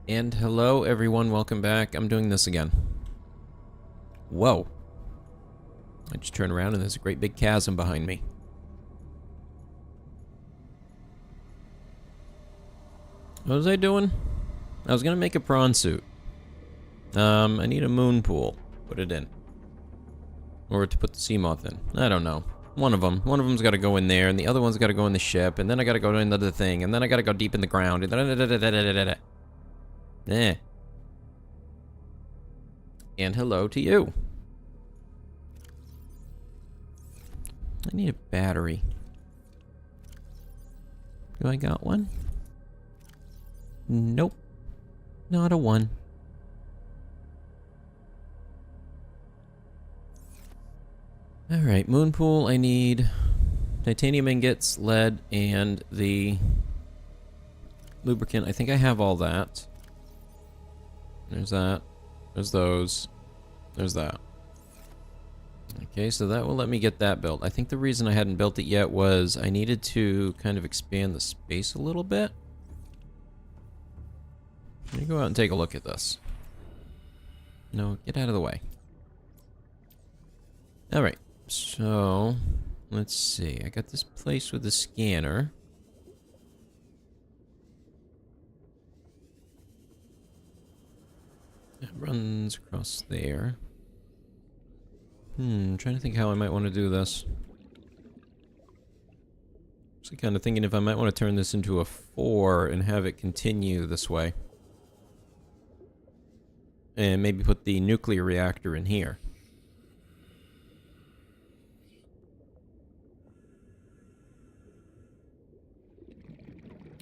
And hello everyone, welcome back. I'm doing this again. Whoa. I just turned around and there's a great big chasm behind me. What was I doing? I was gonna make a prawn suit. I need a moon pool. Put it in. Or to put the sea moth in. I don't know. One of them's gotta go in there, and the other one's gotta go in the ship, and then I gotta go into the thing, and then I gotta go deep in the ground. Eh. And hello to you. I need a battery. Do I got one? Nope. Not a one. Alright, moon pool, I need titanium ingots, lead, and the lubricant. I think I have all that. There's that. There's those. There's that. Okay, so that will let me get that built. I think the reason I hadn't built it yet was I needed to kind of expand the space a little bit. Let me go out and take a look at this. No, get out of the way. Alright, so let's see. I got this place with the scanner. It runs across there. Trying to think how I might want to do this. So kind of thinking if I might want to turn this into a 4 and have it continue this way. And maybe put the nuclear reactor in here.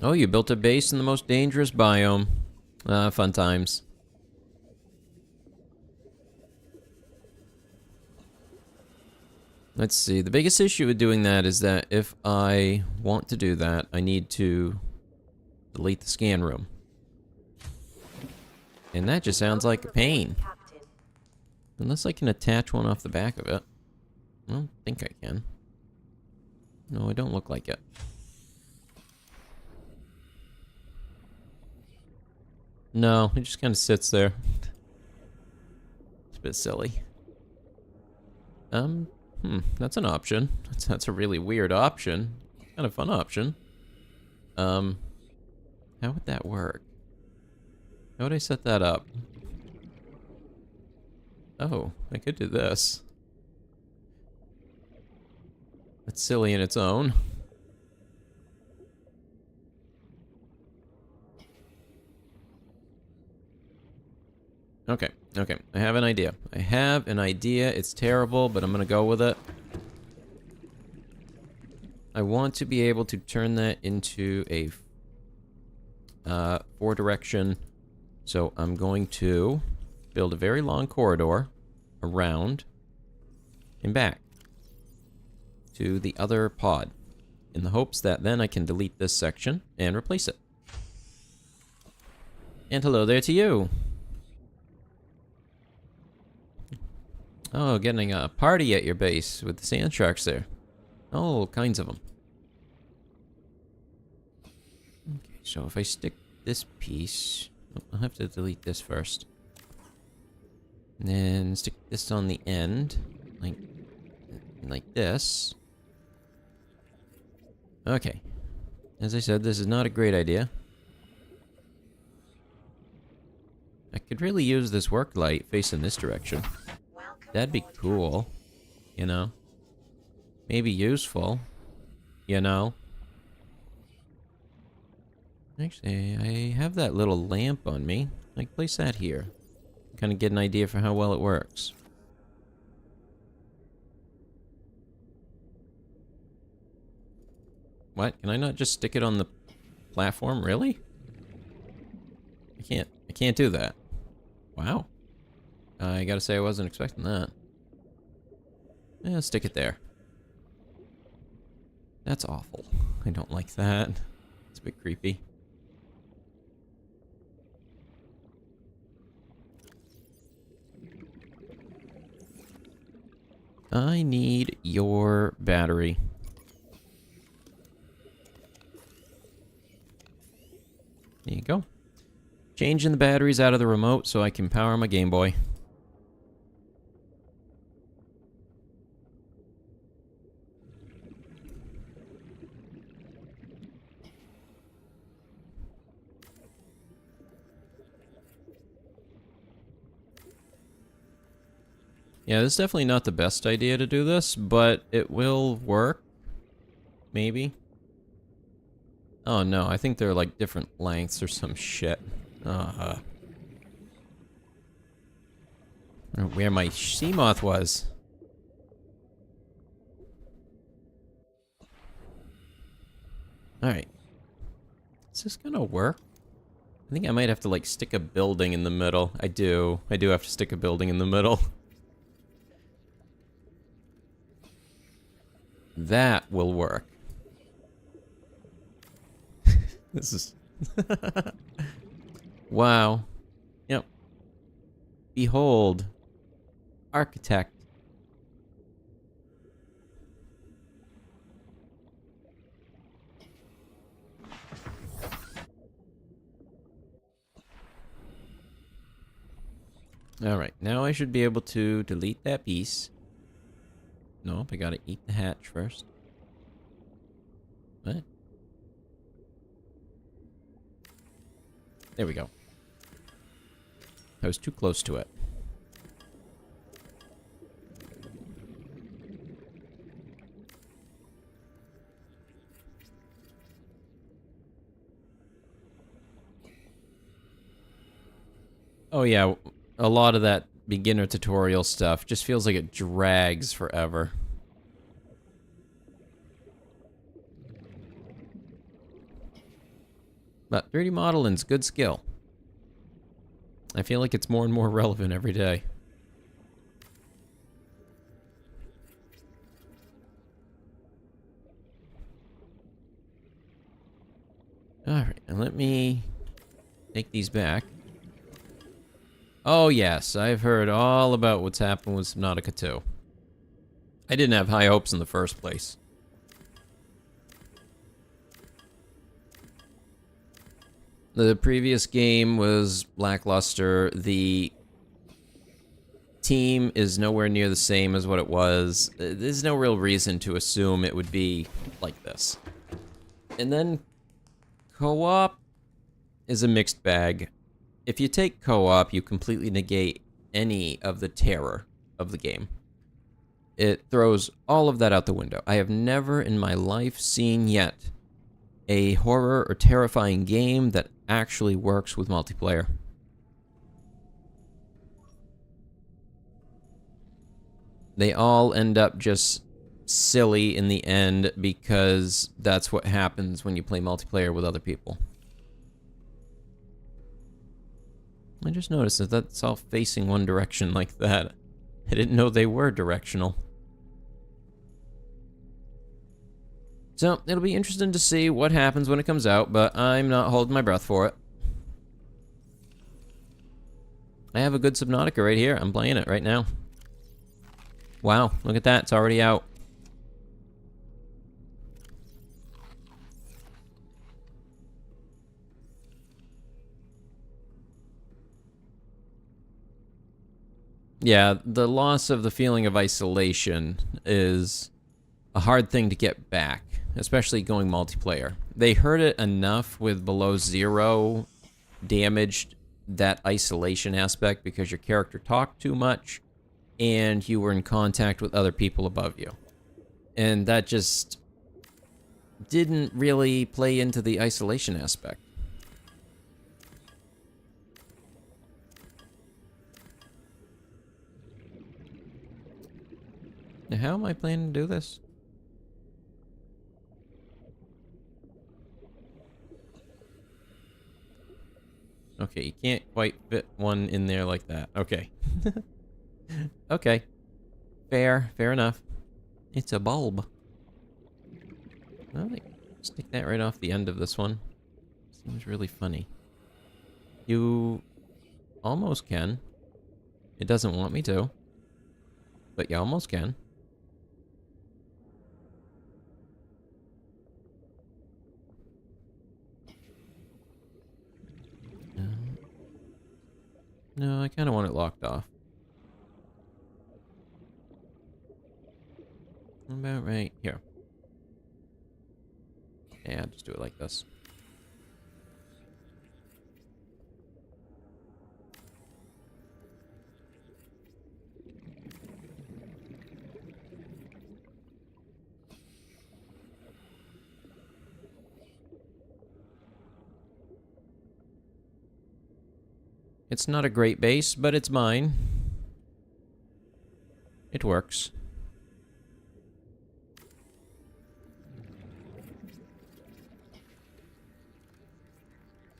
Oh, you built a base in the most dangerous biome. Fun times. Let's see, the biggest issue with doing that is that if I want to do that, I need to delete the scan room. And that just sounds like a pain. Unless I can attach one off the back of it. I don't think I can. No, I don't look like it. No, it just kind of sits there. It's a bit silly. That's an option. That's a really weird option. Kind of fun option. How would that work? How would I set that up? Oh, I could do this. That's silly in its own. Okay, okay. I have an idea. It's terrible, but I'm gonna go with it. I want to be able to turn that into a 4-direction. So I'm going to build a very long corridor around and back to the other pod in the hopes that then I can delete this section and replace it. And hello there to you. Oh, getting a party at your base with the sand sharks there. All kinds of them. Okay, so if I stick this piece... Oh, I'll have to delete this first. And then stick this on the end. Like this. Okay. As I said, this is not a great idea. I could really use this work light facing this direction. That'd be cool, you know? Maybe useful, you know? Actually, I have that little lamp on me. I can place that here. Kind of get an idea for how well it works. What? Can I not just stick it on the platform? Really? I can't do that. Wow. I gotta say I wasn't expecting that. Yeah, stick it there. That's awful. I don't like that. It's a bit creepy. I need your battery. There you go. Changing the batteries out of the remote so I can power my Game Boy. Yeah, this is definitely not the best idea to do this, but it will work. Maybe. Oh no, I think they're like different lengths or some shit. Where my Seamoth was. Alright. Is this gonna work? I think I might have to like stick a building in the middle. I do have to stick a building in the middle. That will work. This is... Wow. Yep. Behold. Architect. Alright, now I should be able to delete that piece. Nope, I gotta eat the hatch first. What? There we go. I was too close to it. Oh yeah, a lot of that beginner tutorial stuff just feels like it drags forever. But 3D modeling's good skill. I feel like it's more and more relevant every day. Alright, and let me take these back. Oh yes, I've heard all about what's happened with Subnautica 2. I didn't have high hopes in the first place. The previous game was lackluster. The team is nowhere near the same as what it was. There's no real reason to assume it would be like this. And then co-op is a mixed bag. If you take co-op, you completely negate any of the terror of the game. It throws all of that out the window. I have never in my life seen yet a horror or terrifying game that actually works with multiplayer. They all end up just silly in the end because that's what happens when you play multiplayer with other people. I just noticed that that's all facing one direction like that. I didn't know they were directional. So, it'll be interesting to see what happens when it comes out, but I'm not holding my breath for it. I have a good Subnautica right here. I'm playing it right now. Wow, look at that. It's already out. Yeah, the loss of the feeling of isolation is a hard thing to get back, especially going multiplayer. They hurt it enough with below zero, damaged that isolation aspect because your character talked too much and you were in contact with other people above you. And that just didn't really play into the isolation aspect. Now, how am I planning to do this? Okay, you can't quite fit one in there like that. Okay. Okay. Fair enough. It's a bulb. Well, stick that right off the end of this one. Seems really funny. You almost can. It doesn't want me to. But you almost can. No, I kind of want it locked off. About right here. Yeah, I'll just do it like this. It's not a great base, but it's mine. It works.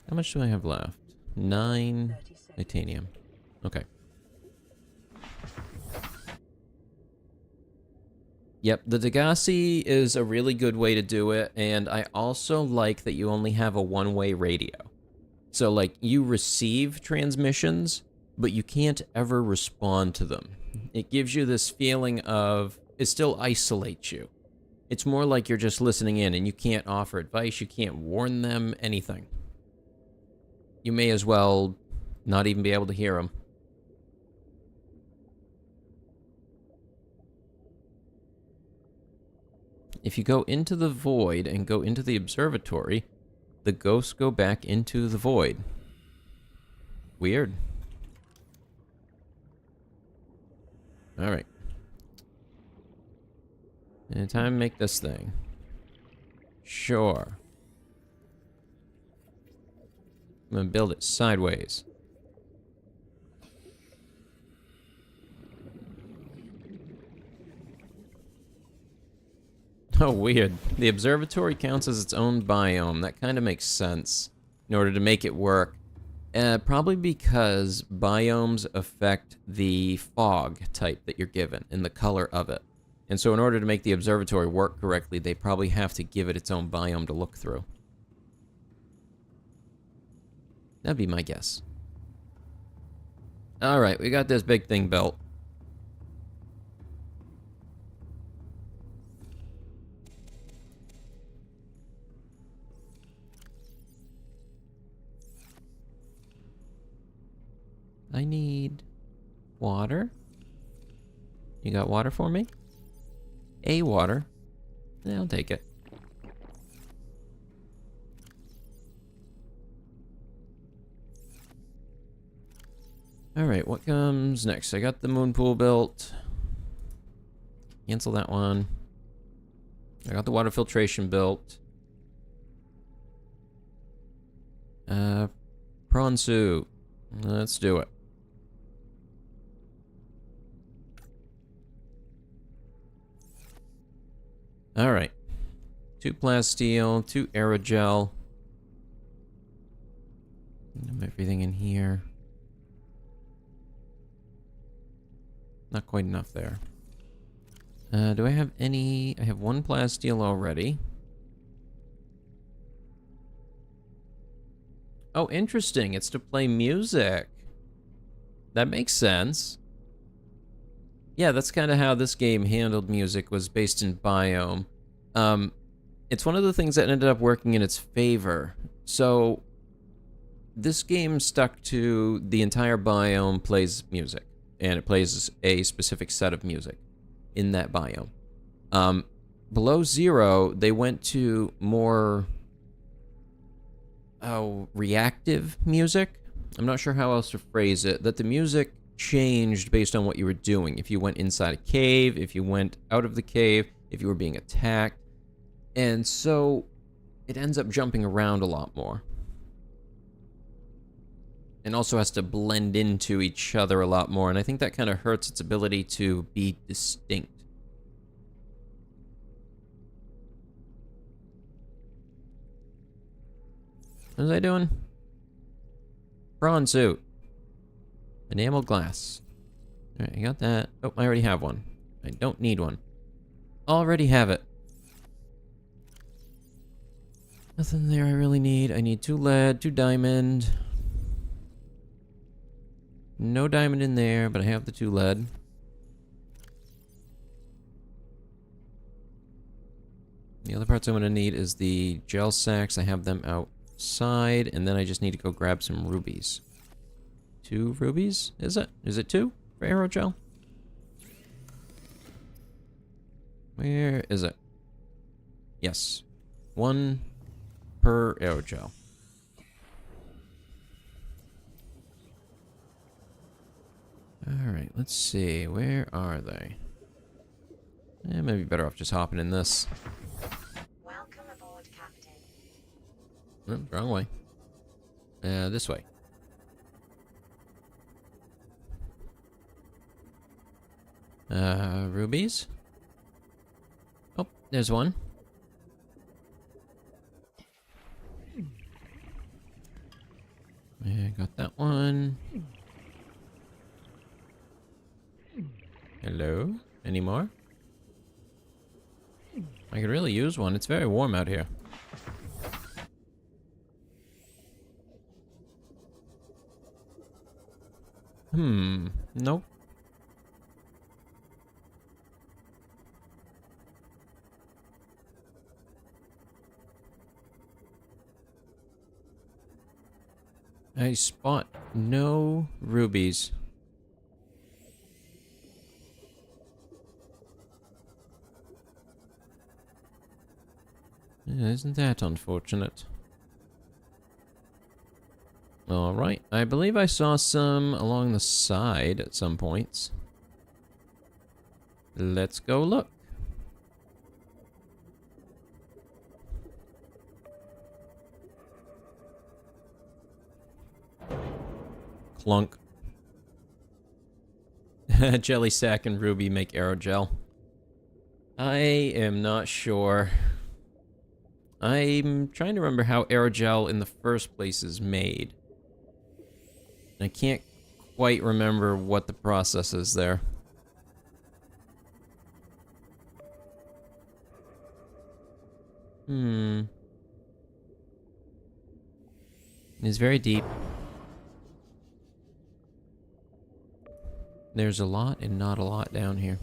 How much do I have left? 9 titanium. Okay. Yep, the Degassi is a really good way to do it, and I also like that you only have a one-way radio. So, like, you receive transmissions, but you can't ever respond to them. It gives you this feeling of, it still isolates you. It's more like you're just listening in, and you can't offer advice, you can't warn them, anything. You may as well not even be able to hear them. If you go into the void and go into the observatory, the ghosts go back into the void. Weird. Alright. And time to make this thing. Sure. I'm gonna build it sideways. Oh, weird. The observatory counts as its own biome. That kind of makes sense in order to make it work. Probably because biomes affect the fog type that you're given and the color of it. And so in order to make the observatory work correctly, they probably have to give it its own biome to look through. That'd be my guess. Alright, we got this big thing built. I need water. You got water for me? A water. Yeah, I'll take it. Alright, what comes next? I got the moon pool built. Cancel that one. I got the water filtration built. Prawn suit. Let's do it. Alright. 2 plasteel, 2 aerogel. Everything in here. Not quite enough there. Do I have any? I have 1 plasteel already. Oh, interesting. It's to play music. That makes sense. Yeah, that's kind of how this game handled music, was based in biome. It's one of the things that ended up working in its favor. So, this game stuck to the entire biome plays music, and it plays a specific set of music in that biome. Below zero, they went to more reactive music. I'm not sure how else to phrase it. That the music changed based on what you were doing. If you went inside a cave, if you went out of the cave, if you were being attacked. And so it ends up jumping around a lot more. And also has to blend into each other a lot more. And I think that kind of hurts its ability to be distinct. What was I doing? Prawn suit. Enamel glass. Alright, I got that. Oh, I already have one. I don't need one. Already have it. Nothing there I really need. I need 2 lead, 2 diamond. No diamond in there, but I have the 2 lead. The other parts I'm going to need is the gel sacks. I have them outside, and then I just need to go grab some rubies. 2 rubies, is it? Is it 2 for aerogel? Where is it? Yes. 1 per aerogel. Alright, let's see. Where are they? Maybe better off just hopping in this. Welcome aboard, Captain. Oh, wrong way. This way. Rubies? Oh, there's one. Yeah, got that one. Hello? Any more? I could really use one. It's very warm out here. Nope. I spot no rubies. Yeah, isn't that unfortunate? Alright, I believe I saw some along the side at some points. Let's go look. Clunk. Jelly sack and ruby make aerogel. I am not sure. I'm trying to remember how aerogel in the first place is made. I can't quite remember what the process is there. It's very deep. There's a lot and not a lot down here.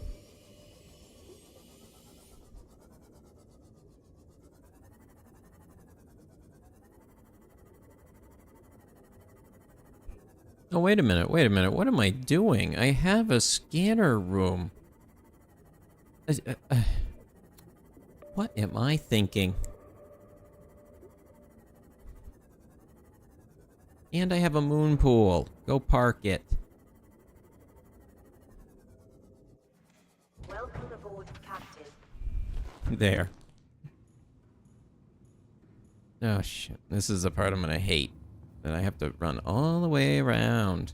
Oh, wait a minute, what am I doing? I have a scanner room. What am I thinking? And I have a moon pool. Go park it. Welcome aboard, Captain. There. Oh, shit. This is the part I'm gonna hate. That I have to run all the way around.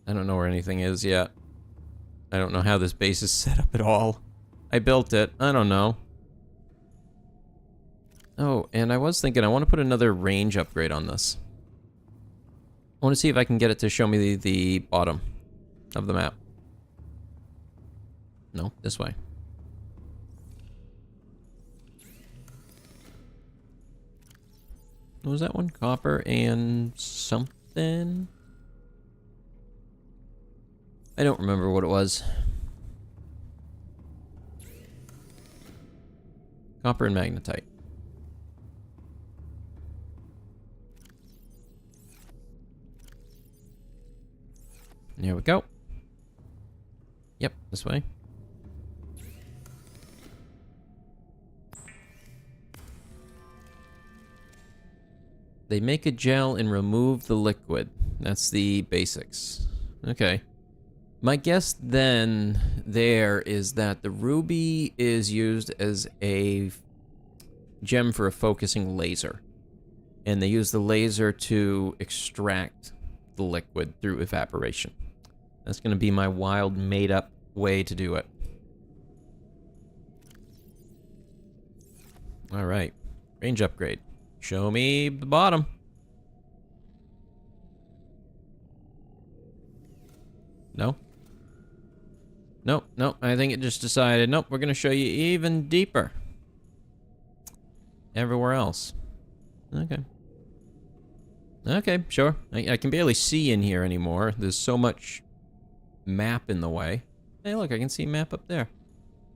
I don't know where anything is yet. I don't know how this base is set up at all. I built it. I don't know. Oh, and I was thinking I want to put another range upgrade on this. I want to see if I can get it to show me the bottom of the map. No, this way. What was that one? Copper and something? I don't remember what it was. Copper and magnetite. Here we go. Yep, this way. They make a gel and remove the liquid. That's the basics. Okay. My guess then there is that the ruby is used as a gem for a focusing laser. And they use the laser to extract the liquid through evaporation. That's going to be my wild, made-up way to do it. Alright. Range upgrade. Show me the bottom. No? Nope, nope. I think it just decided, nope, we're going to show you even deeper. Everywhere else. Okay. Okay, sure. I can barely see in here anymore. There's so much map in the way. Hey, look, I can see a map up there.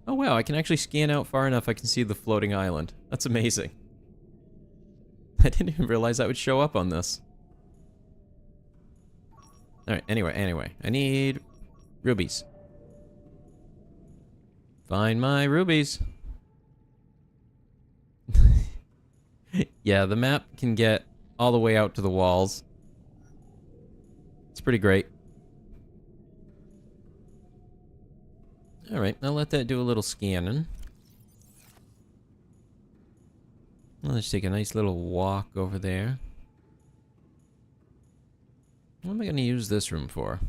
Oh, wow, I can actually scan out far enough I can see the floating island. That's amazing. I didn't even realize that would show up on this. Alright, anyway. I need rubies. Find my rubies. Yeah, the map can get all the way out to the walls. It's pretty great. Alright, I'll let that do a little scanning. I'll just take a nice little walk over there. What am I going to use this room for?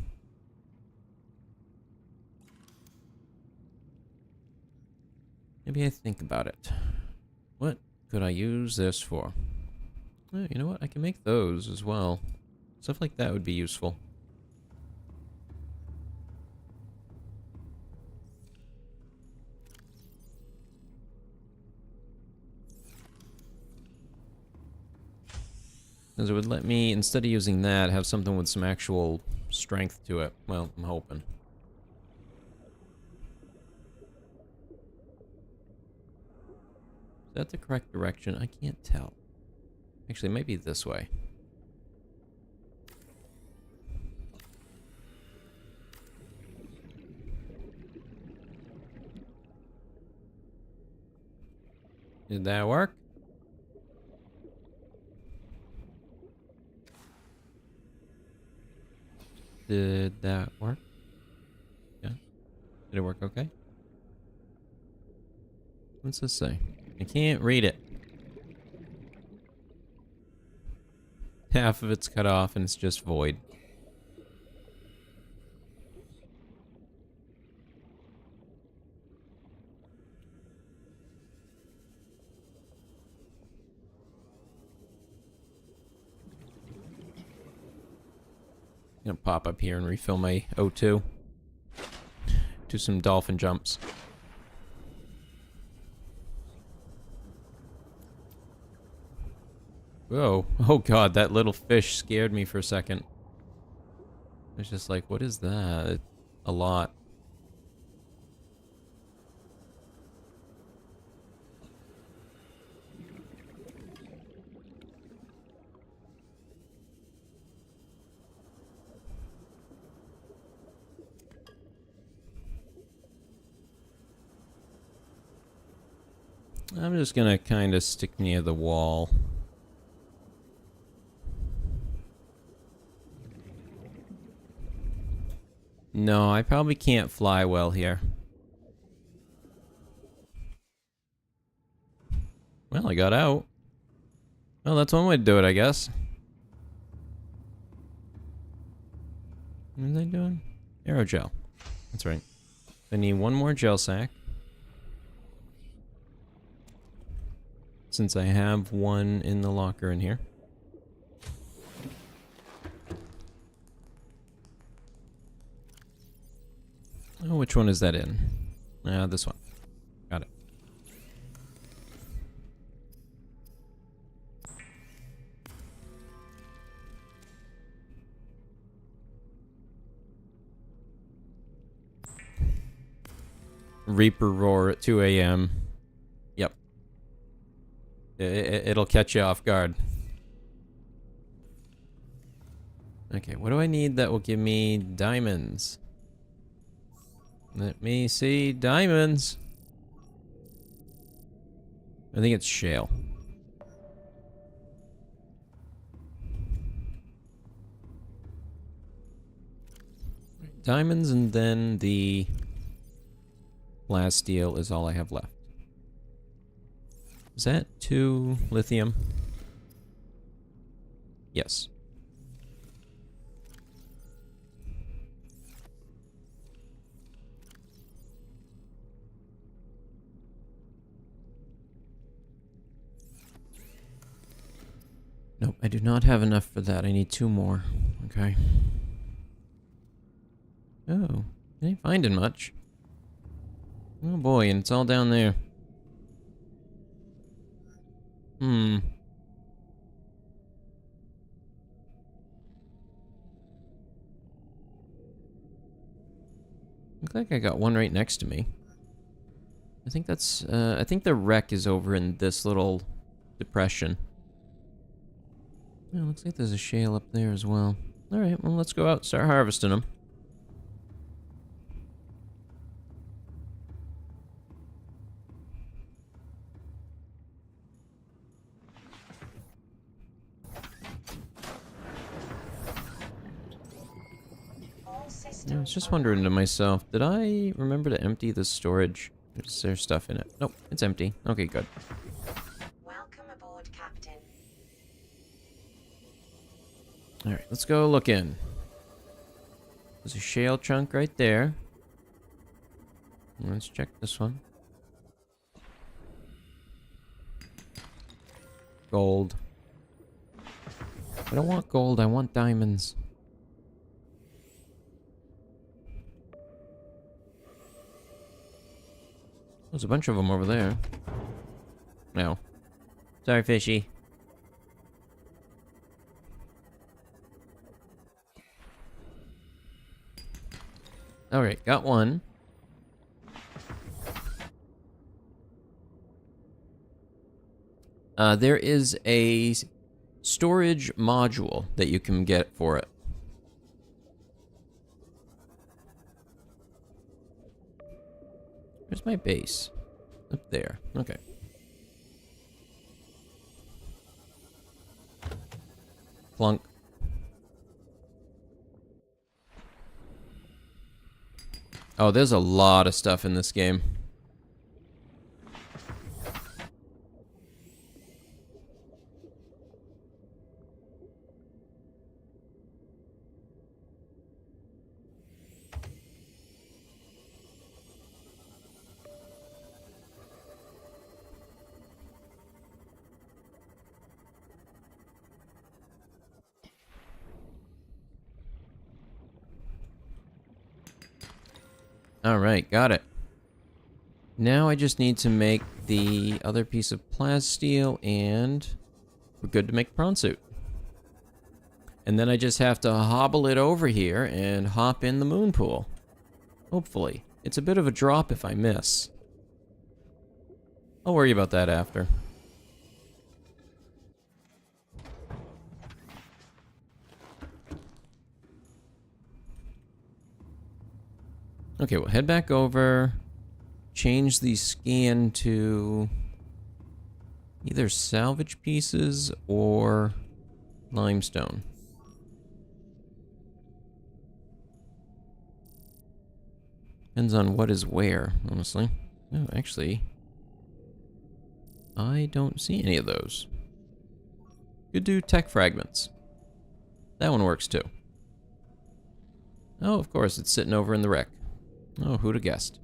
Maybe I think about it. What could I use this for? Oh, you know what? I can make those as well. Stuff like that would be useful. Because it would let me, instead of using that, have something with some actual strength to it. Well, I'm hoping. Is that the correct direction? I can't tell. Actually, it might be this way. Did that work? Did that work? Yeah. Did it work okay? What's this say? I can't read it. Half of it's cut off and it's just void. I'm gonna pop up here and refill my O2. Do some dolphin jumps. Whoa. Oh god, that little fish scared me for a second. I was just like, what is that? A lot. I'm just gonna kind of stick near the wall. No, I probably can't fly well here. Well, I got out. Well, that's one way to do it, I guess. What are they doing? Aerogel. That's right. I need one more gel sack. Since I have one in the locker in here. Oh, which one is that in? This one. Got it. Reaper roar at 2 a.m. Yep. It'll catch you off guard. Okay, what do I need that will give me diamonds? Let me see diamonds. I think it's shale. Diamonds, and then the last steel is all I have left. Is that 2 lithium? Yes. Nope, I do not have enough for that. I need 2 more. Okay. Oh, I ain't finding much. Oh boy, and it's all down there. Looks like I got one right next to me. I think that's, I think the wreck is over in this little depression. Yeah, looks like there's a shale up there as well. Alright, well, let's go out and start harvesting them. All I systems was just online. wondering to myself, did I remember to empty the storage? Is there stuff in it? Nope, it's empty. Okay, good. Welcome aboard, Captain. Alright, let's go look in. There's a shale chunk right there. Let's check this one. Gold. I don't want gold, I want diamonds. There's a bunch of them over there. No. Sorry, fishy. Alright, got one. There is a storage module that you can get for it. Where's my base? Up there. Okay. Plunk. Oh, there's a lot of stuff in this game. Alright, got it. Now I just need to make the other piece of plasteel and we're good to make a prawn suit. And then I just have to hobble it over here and hop in the moon pool. Hopefully. It's a bit of a drop if I miss. I'll worry about that after. Okay, we'll head back over, change the scan to either salvage pieces or limestone. Depends on what is where, honestly. No, actually, I don't see any of those. Could do tech fragments. That one works too. Oh, of course, it's sitting over in the wreck. Oh, who'd have guessed?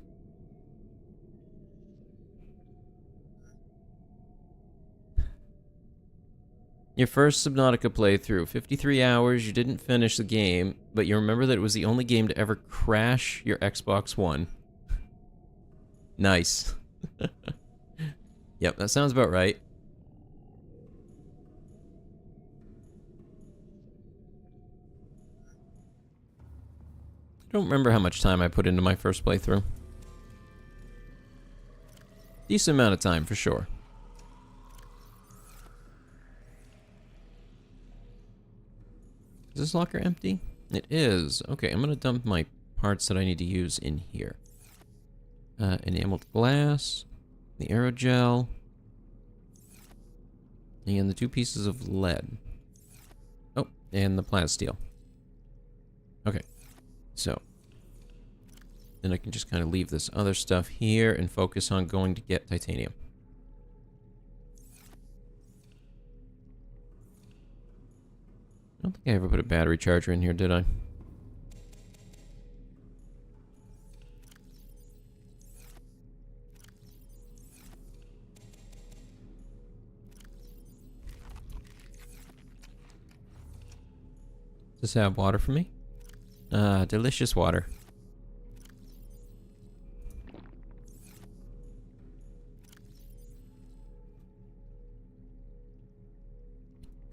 Your first Subnautica playthrough, 53 hours, you didn't finish the game, but you remember that it was the only game to ever crash your Xbox One. Nice. Yep, that sounds about right. I don't remember how much time I put into my first playthrough. Decent amount of time, for sure. Is this locker empty? It is. Okay, I'm gonna dump my parts that I need to use in here. Enameled glass, the aerogel, and the 2 pieces of lead. Oh, and the plasteel. Okay, so then I can just kind of leave this other stuff here and focus on going to get titanium. I don't think I ever put a battery charger in here, did I? Does this have water for me? Delicious water.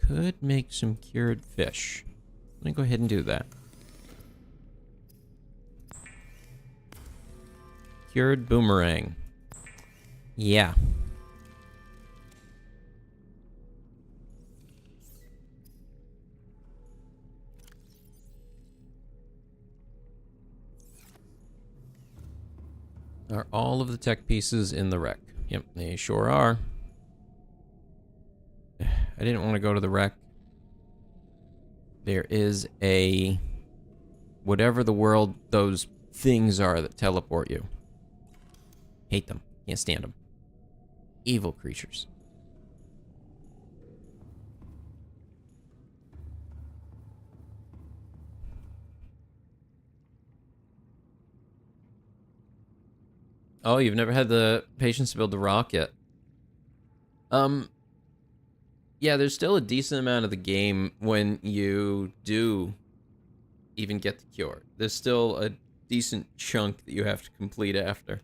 Could make some cured fish. Let me go ahead and do that. Cured boomerang. Yeah. Are all of the tech pieces in the wreck? Yep, they sure are. I didn't want to go to the wreck. There is a... whatever the world those things are that teleport you. Hate them. Can't stand them. Evil creatures. Oh, you've never had the patience to build the rocket. Yeah, there's still a decent amount of the game when you do even get the cure. There's still a decent chunk that you have to complete after.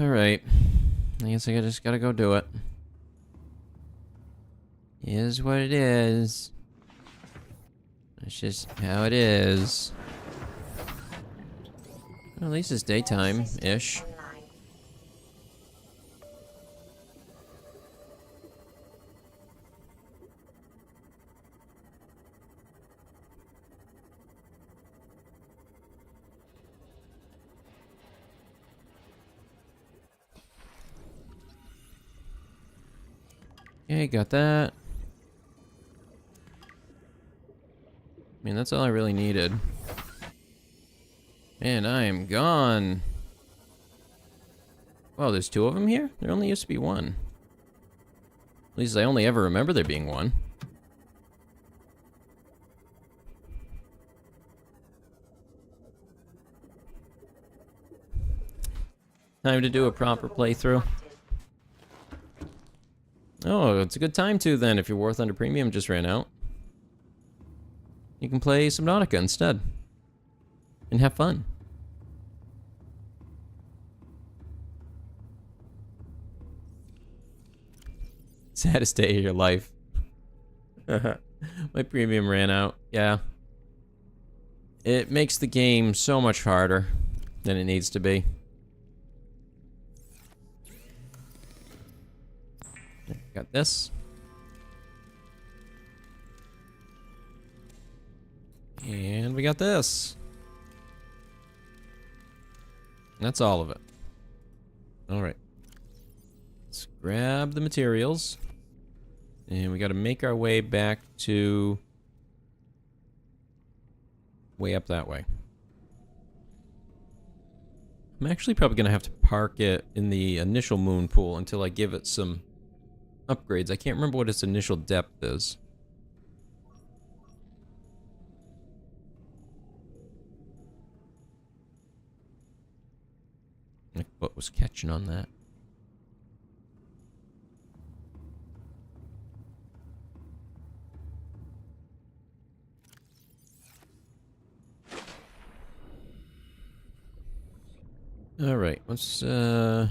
Alright. I guess I just gotta go do it. Is what it is. That's just how it is. Well, at least it's daytime-ish. Okay, got that. I mean, that's all I really needed. And I am gone. Well, there's two of them here? There only used to be one. At least I only ever remember there being one. Time to do a proper playthrough. Oh, it's a good time to then if your War Thunder Premium just ran out. You can play Subnautica instead. And have fun. Saddest day of your life. My premium ran out. Yeah. It makes the game so much harder than it needs to be. Got this. And we got this. That's all of it. Alright. Let's grab the materials. And we gotta make our way back to... way up that way. I'm actually probably gonna have to park it in the initial moon pool until I give it some upgrades. I can't remember what its initial depth is. Like, what was catching on that? Alright, let's, yeah,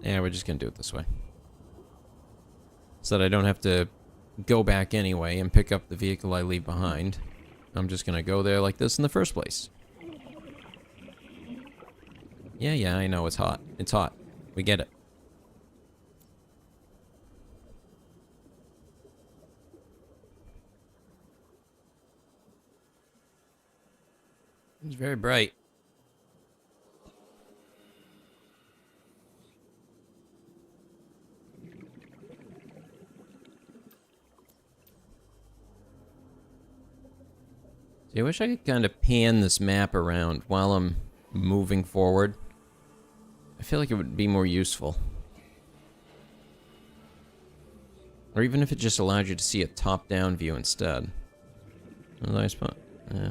we're just gonna do it this way. So that I don't have to go back anyway and pick up the vehicle I leave behind. I'm just gonna go there like this in the first place. Yeah, I know it's hot. It's hot. We get it. It's very bright. See, I wish I could kind of pan this map around while I'm moving forward. I feel like it would be more useful. Or even if it just allowed you to see a top-down view instead. A nice spot. Yeah.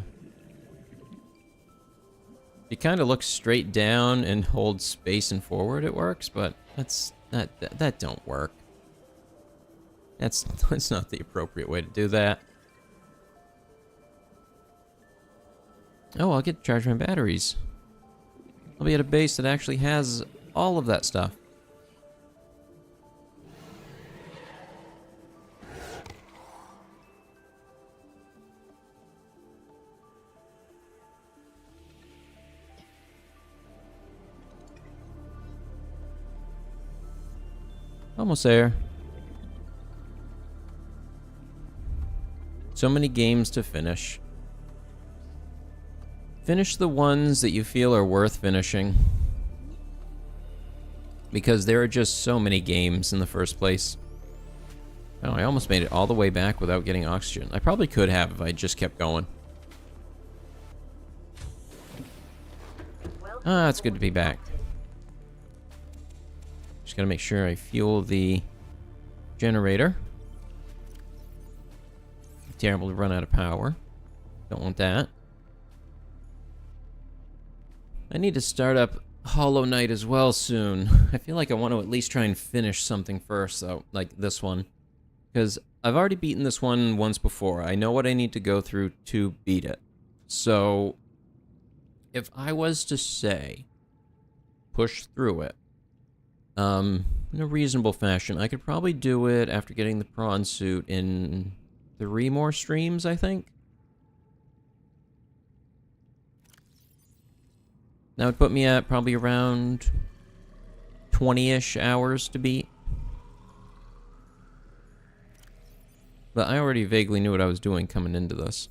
You kind of look straight down and hold space and forward, it works, but that don't work. That's not the appropriate way to do that. Oh, I'll get to charge my batteries. I'll be at a base that actually has all of that stuff. Almost there. So many games to finish. Finish the ones that you feel are worth finishing. Because there are just so many games in the first place. Oh, I almost made it all the way back without getting oxygen. I probably could have if I just kept going. Ah, it's good to be back. Just gotta make sure I fuel the generator. Terrible to run out of power. Don't want that. I need to start up Hollow Knight as well soon. I feel like I want to at least try and finish something first, though, like this one. Because I've already beaten this one once before. I know what I need to go through to beat it. So, if I was to say, push through it, in a reasonable fashion, I could probably do it after getting the prawn suit in 3 more streams, I think. That would put me at probably around 20-ish hours to beat. But I already vaguely knew what I was doing coming into this.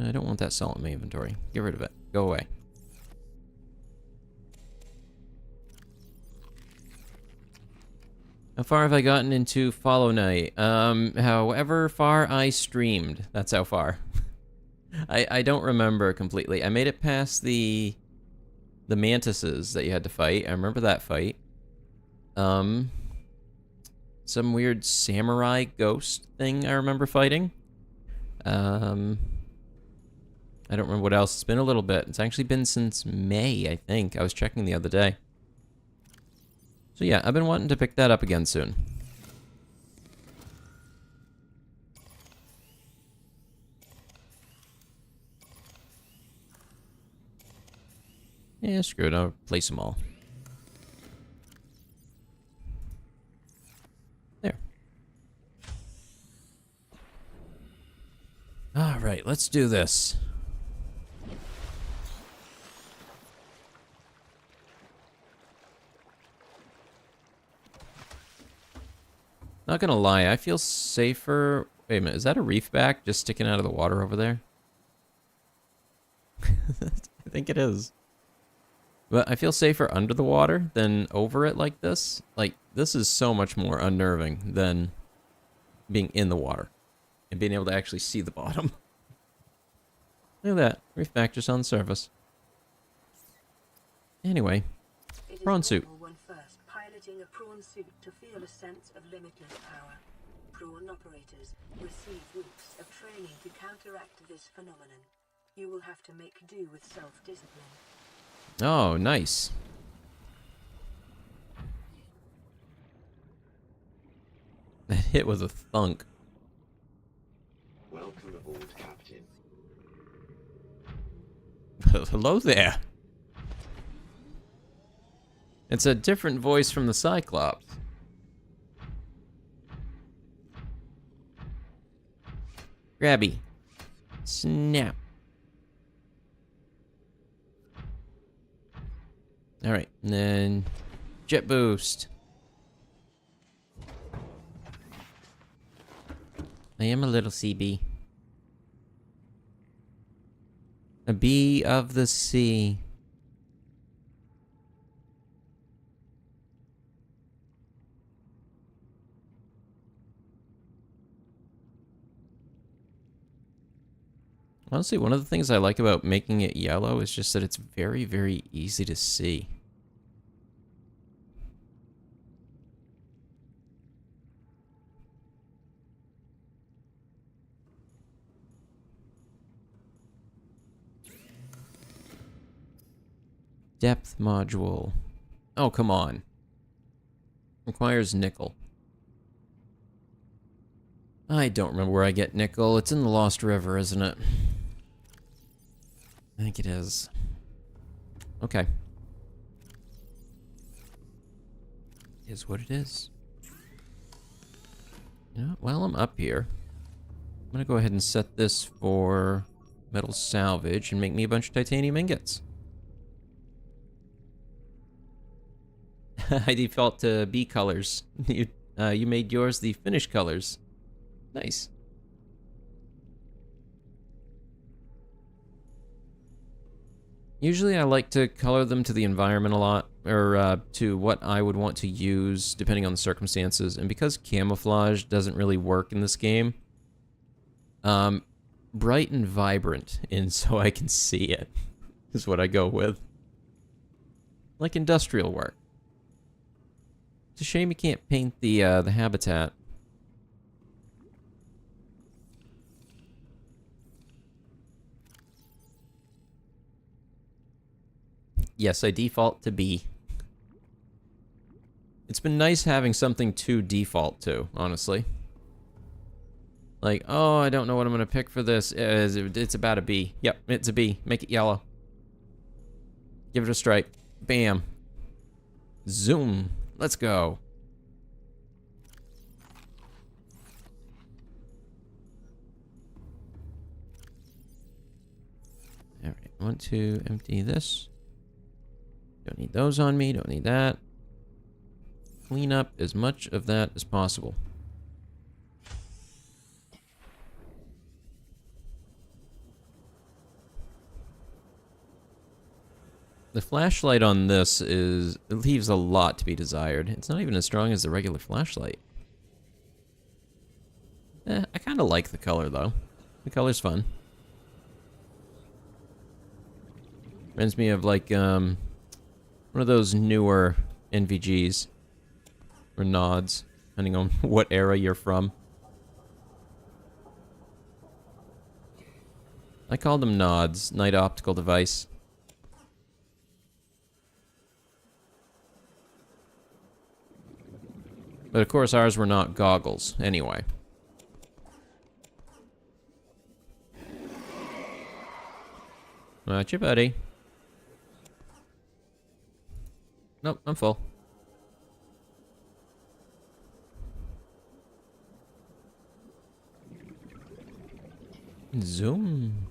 I don't want that salt in my inventory. Get rid of it. Go away. How far have I gotten into Hollow Knight? However far I streamed. That's how far. I don't remember completely. I made it past the mantises that you had to fight. I remember that fight. Some weird samurai ghost thing I remember fighting. I don't remember what else. It's been a little bit. It's actually been since May, I think. I was checking the other day. So yeah, I've been wanting to pick that up again soon. Yeah, screw it. I'll place them all. There. Alright, let's do this. Not gonna lie, I feel safer... Wait a minute, is that a reef back just sticking out of the water over there? I think it is. But I feel safer under the water than over it like this. Like, this is so much more unnerving than being in the water and being able to actually see the bottom. Look at that. Reef back just on the surface. Anyway, prawn suit. When first piloting a prawn suit to feel a sense of limitless power. Prawn operators receive weeks of training to counteract this phenomenon. You will have to make do with self-discipline. Oh, nice. That hit was a thunk. Welcome aboard, Captain. Hello there. It's a different voice from the Cyclops. Grabby. Snap. Alright, and then jet boost. I am a little CB. A bee of the sea. Honestly, one of the things I like about making it yellow is just that it's very, very easy to see. Depth module. Oh, come on. Requires nickel. I don't remember where I get nickel. It's in the Lost River, isn't it? I think it is. Okay. Is what it is. You know, while I'm up here, I'm gonna go ahead and set this for metal salvage and make me a bunch of titanium ingots. I default to B colors. You made yours the finish colors. Nice. Usually I like to color them to the environment a lot, or to what I would want to use depending on the circumstances. And because camouflage doesn't really work in this game, bright and vibrant, and so I can see it, is what I go with. Like industrial work. It's a shame you can't paint the habitat. Yes, I default to B. It's been nice having something to default to, honestly. Like, oh, I don't know what I'm gonna pick for this. It's about a B. Yep, it's a B. Make it yellow. Give it a stripe. Bam. Zoom. Let's go. Alright, I want to empty this. Don't need those on me, don't need that. Clean up as much of that as possible. The flashlight on this it leaves a lot to be desired. It's not even as strong as the regular flashlight. I kind of like the color, though. The color's fun. Reminds me of, like, one of those newer NVGs. Or nods, depending on what era you're from. I call them nods, night optical device. But of course ours were not goggles, anyway. Watch your buddy. Nope, I'm full. Zoom.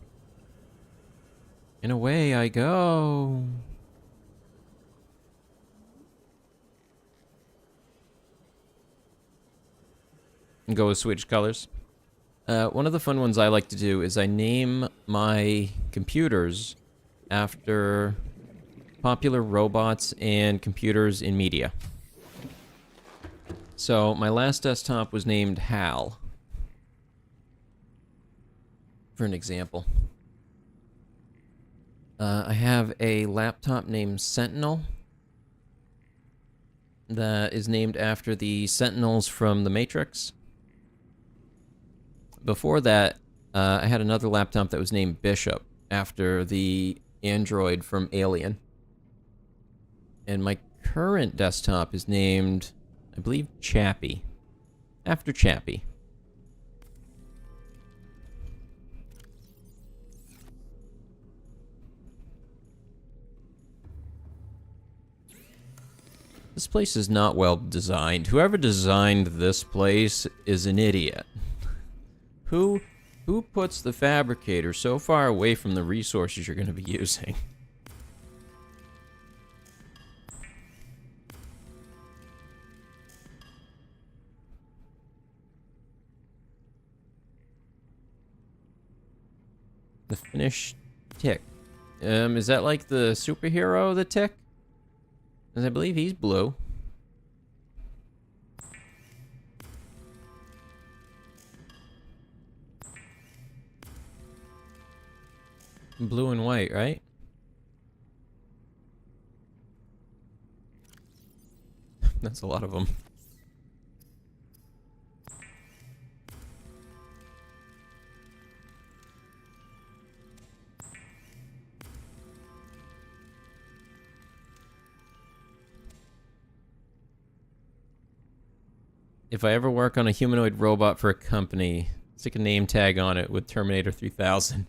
And away I go. And go with switch colors. One of the fun ones I like to do is I name my computers after popular robots and computers in media. So my last desktop was named HAL. For an example. I have a laptop named Sentinel that is named after the Sentinels from The Matrix. Before that, I had another laptop that was named Bishop after the android from Alien. And my current desktop is named, I believe, Chappie. After Chappie. This place is not well designed. Whoever designed this place is an idiot. Who puts the fabricator so far away from the resources you're going to be using? The finished tick. Is that like the superhero, the tick? Because I believe he's blue. Blue and white, right? That's a lot of them. If I ever work on a humanoid robot for a company, stick a name tag on it with Terminator 3000.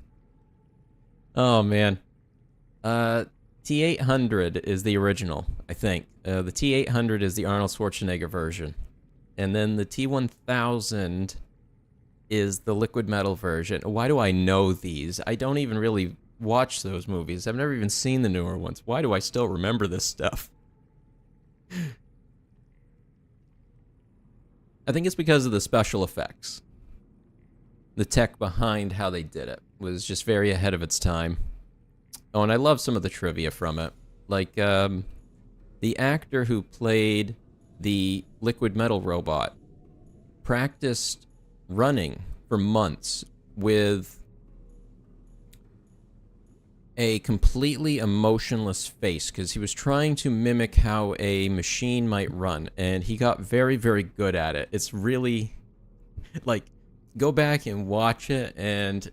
Oh, man. T-800 is the original, I think. The T-800 is the Arnold Schwarzenegger version. And then the T-1000 is the liquid metal version. Why do I know these? I don't even really watch those movies. I've never even seen the newer ones. Why do I still remember this stuff? I think it's because of the special effects. The tech behind how they did it was just very ahead of its time. Oh, and I love some of the trivia from it. Like, the actor who played the liquid metal robot practiced running for months with a completely emotionless face because he was trying to mimic how a machine might run, and he got very, very good at it. It's really, like, go back and watch it, and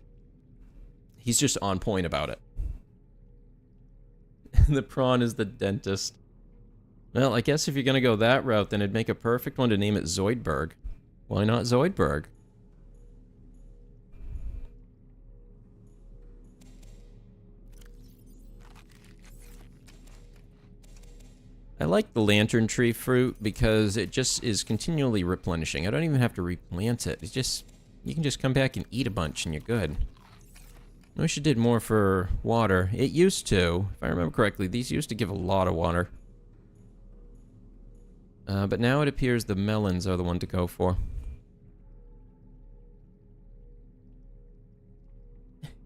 he's just on point about it. The prawn is the dentist. Well, I guess if you're gonna go that route, then it'd make a perfect one to name it Zoidberg. Why not Zoidberg? I like the lantern tree fruit because it just is continually replenishing. I don't even have to replant it. It's just, you can just come back and eat a bunch and you're good. I wish it did more for water. It used to, if I remember correctly, these used to give a lot of water. But now it appears the melons are the one to go for.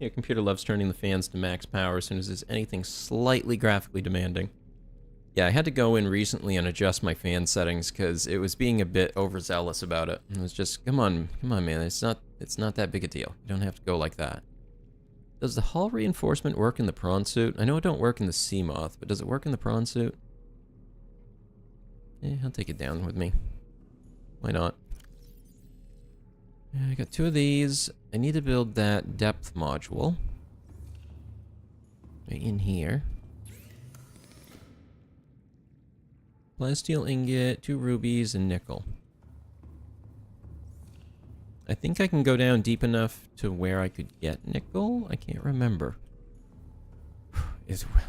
Your computer loves turning the fans to max power as soon as there's anything slightly graphically demanding. Yeah, I had to go in recently and adjust my fan settings because it was being a bit overzealous about it. It was just, come on, man, it's not that big a deal. You don't have to go like that. Does the hull reinforcement work in the prawn suit? I know it don't work in the sea moth, but does it work in the prawn suit? Eh, I'll take it down with me. Why not? I got 2 of these. I need to build that depth module. Right in here. Plasteel ingot, 2 rubies, and nickel. I think I can go down deep enough to where I could get nickel? I can't remember.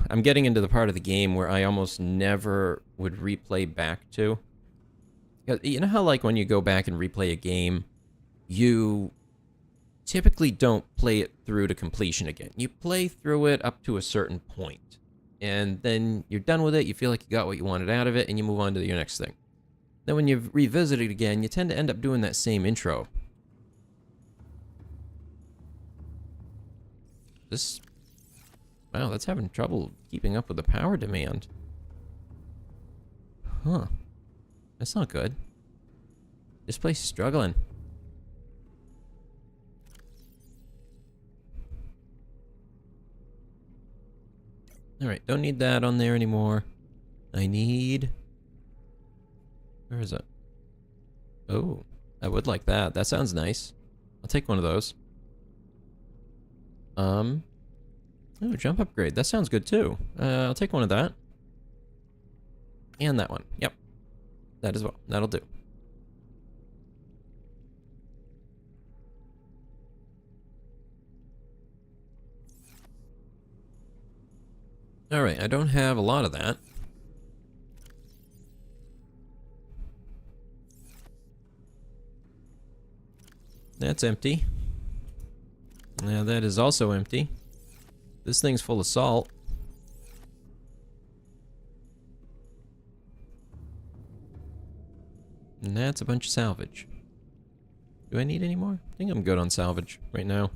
I'm getting into the part of the game where I almost never would replay back to. You know how, like, when you go back and replay a game, you typically don't play it through to completion again. You play through it up to a certain point, and then you're done with it, you feel like you got what you wanted out of it, and you move on to your next thing. Then when you revisit it again, you tend to end up doing that same intro. Wow, that's having trouble keeping up with the power demand. Huh. That's not good. This place is struggling. Alright, don't need that on there anymore. I need... Where is it? Oh, I would like that. That sounds nice. I'll take one of those. Oh, jump upgrade. That sounds good too. I'll take one of that. And that one. Yep. That as well. That'll do. Alright, I don't have a lot of that. That's empty. Now that is also empty. This thing's full of salt. And that's a bunch of salvage. Do I need any more? I think I'm good on salvage right now.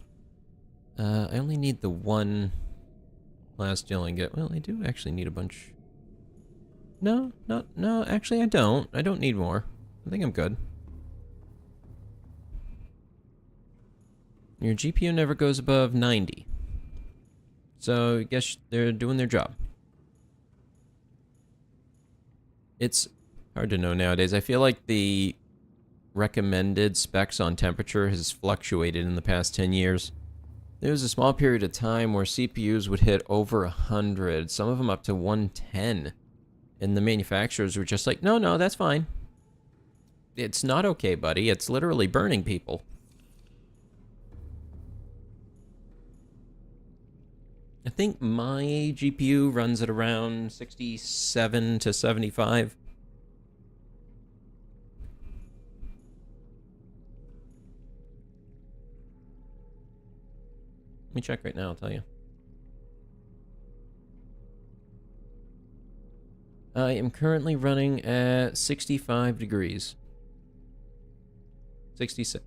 I only need the 1 plasteel ingot. Well, I do actually need a bunch. No, actually I don't. I don't need more. I think I'm good. Your GPU never goes above 90. So, I guess they're doing their job. It's hard to know nowadays. I feel like the recommended specs on temperature has fluctuated in the past 10 years. There was a small period of time where CPUs would hit over 100, some of them up to 110. And the manufacturers were just like, no, that's fine. It's not okay, buddy. It's literally burning people. I think my GPU runs at around 67 to 75. Let me check right now, I'll tell you. I am currently running at 65 degrees. 66.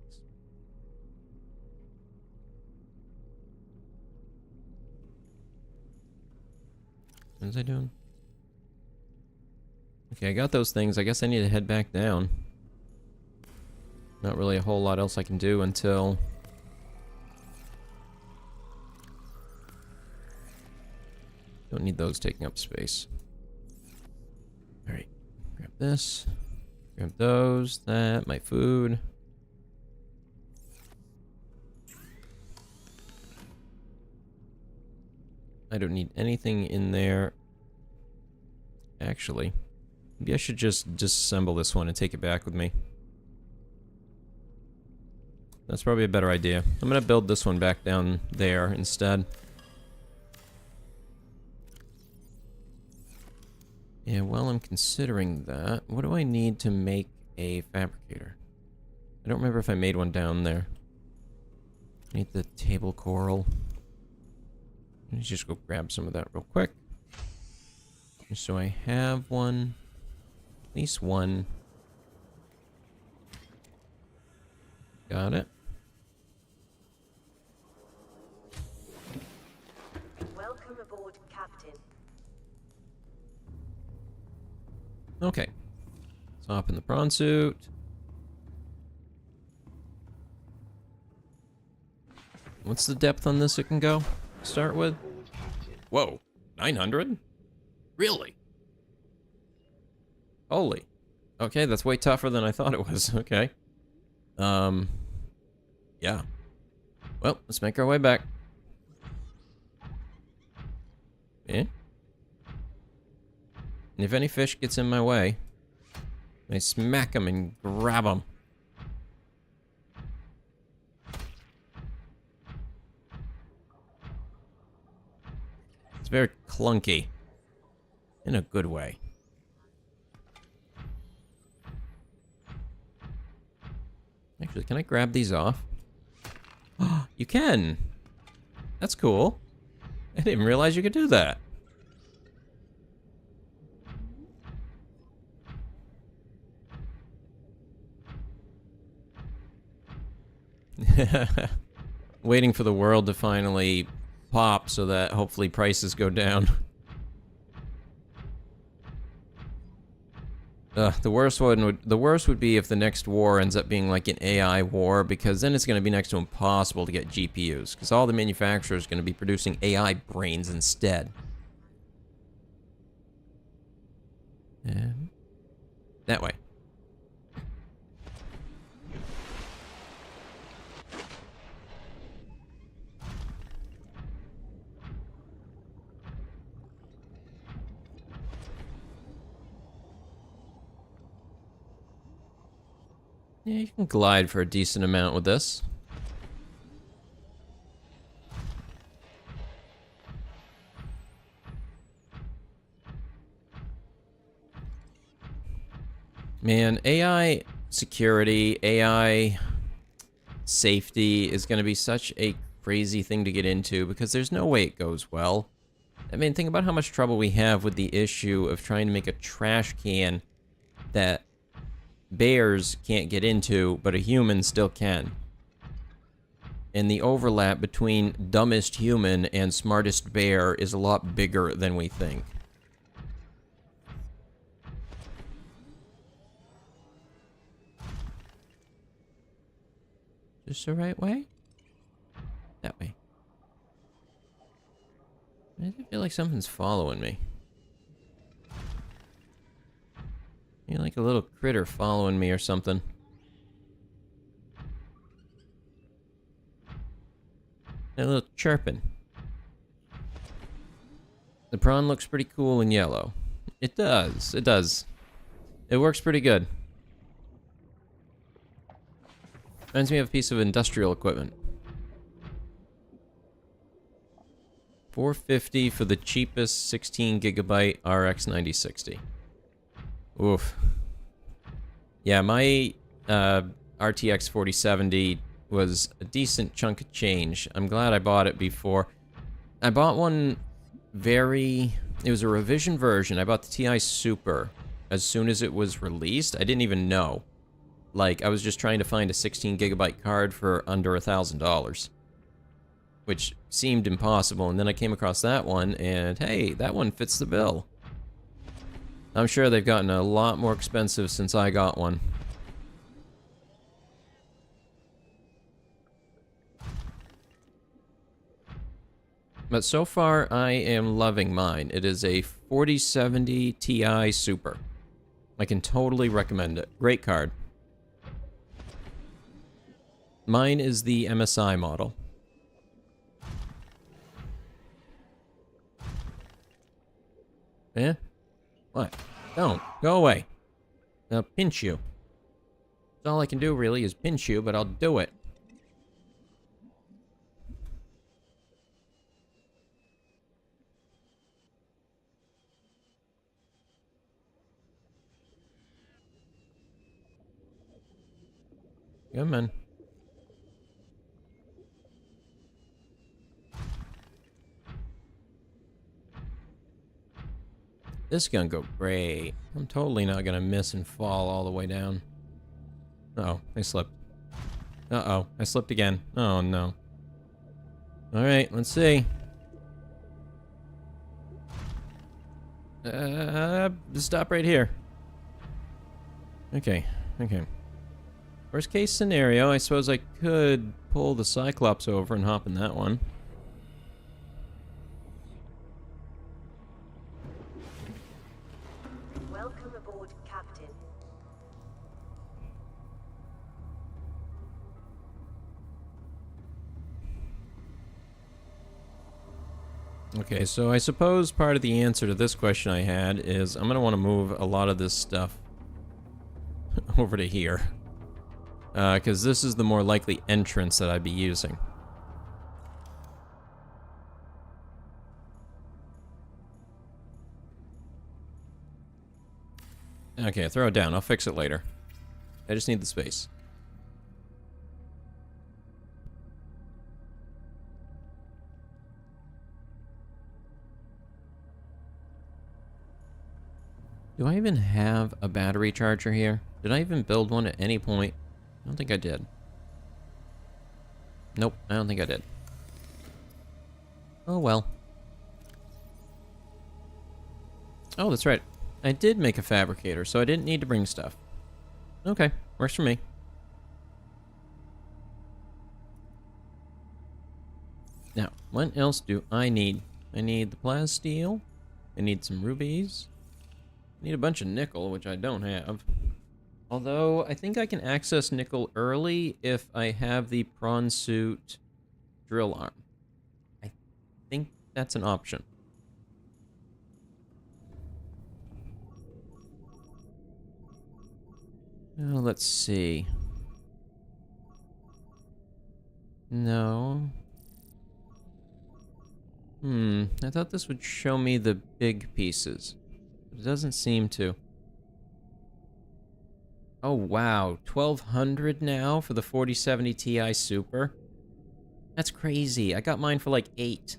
What was I doing? Okay, I got those things. I guess I need to head back down. Not really a whole lot else I can do until... Don't need those taking up space. Alright, grab this. Grab those, that, my food. I don't need anything in there. Actually, maybe I should just disassemble this one and take it back with me. That's probably a better idea. I'm gonna build this one back down there instead. Yeah, while I'm considering that, what do I need to make a fabricator? I don't remember if I made one down there. I need the table coral. Let me just go grab some of that real quick. So I have one. At least one. Got it. Welcome aboard, Captain. Okay. Let's hop in the prawn suit. What's the depth on this it can go? Start with? Whoa, 900? Really? Holy. Okay, that's way tougher than I thought it was. Okay. Yeah. Well, let's make our way back. Yeah. And if any fish gets in my way, I smack them and grab them. It's very clunky. In a good way. Actually, can I grab these off? Oh, you can! That's cool. I didn't realize you could do that. Waiting for the world to finally pop so that hopefully prices go down. The worst would be if the next war ends up being like an AI war, because then it's going to be next to impossible to get GPUs, because all the manufacturers are going to be producing AI brains instead. And that way. Yeah, you can glide for a decent amount with this. Man, AI security, AI safety is going to be such a crazy thing to get into, because there's no way it goes well. I mean, think about how much trouble we have with the issue of trying to make a trash can that bears can't get into, but a human still can. And the overlap between dumbest human and smartest bear is a lot bigger than we think. Just the right way? That way. I feel like something's following me. You're like a little critter following me or something. A little chirping. The prawn looks pretty cool in yellow. It does. It does. It works pretty good. Reminds me of a piece of industrial equipment. $450 for the cheapest 16 gigabyte RX 9060. Oof. Yeah, my RTX 4070 was a decent chunk of change. I'm glad I bought it before. I bought one it was a revision version. I bought the TI Super as soon as it was released. I didn't even know. like I was just trying to find a 16 gigabyte card for under $1,000. Which seemed impossible, and then I came across that one, and hey, that one fits the bill. I'm sure they've gotten a lot more expensive since I got one. But so far, I am loving mine. It is a 4070 Ti Super. I can totally recommend it. Great card. Mine is the MSI model. Eh? What? Don't. Go away. I'll pinch you. That's all I can do, really, is pinch you, but I'll do it. Come on. This is gonna go great. I'm totally not gonna miss and fall all the way down. Uh-oh, I slipped. Uh-oh, I slipped again. Oh, no. Alright, let's see. Stop right here. Okay, okay. Worst case scenario, I suppose I could pull the Cyclops over and hop in that one. Welcome aboard, Captain. Okay, so I suppose part of the answer to this question I had is I'm going to want to move a lot of this stuff over to here. Because this is the more likely entrance that I'd be using. Okay, throw it down. I'll fix it later. I just need the space. Do I even have a battery charger here? Did I even build one at any point? I don't think I did. Nope, I don't think I did. Oh well. Oh, that's right. I did make a fabricator, so I didn't need to bring stuff. Okay, works for me. Now, what else do I need? I need the plasteel. I need some rubies. I need a bunch of nickel, which I don't have. Although, I think I can access nickel early if I have the prawn suit drill arm. I think that's an option. Oh, let's see. No. I thought this would show me the big pieces. But it doesn't seem to. Oh, wow. 1,200 now for the 4070 Ti Super? That's crazy. I got mine for like 8.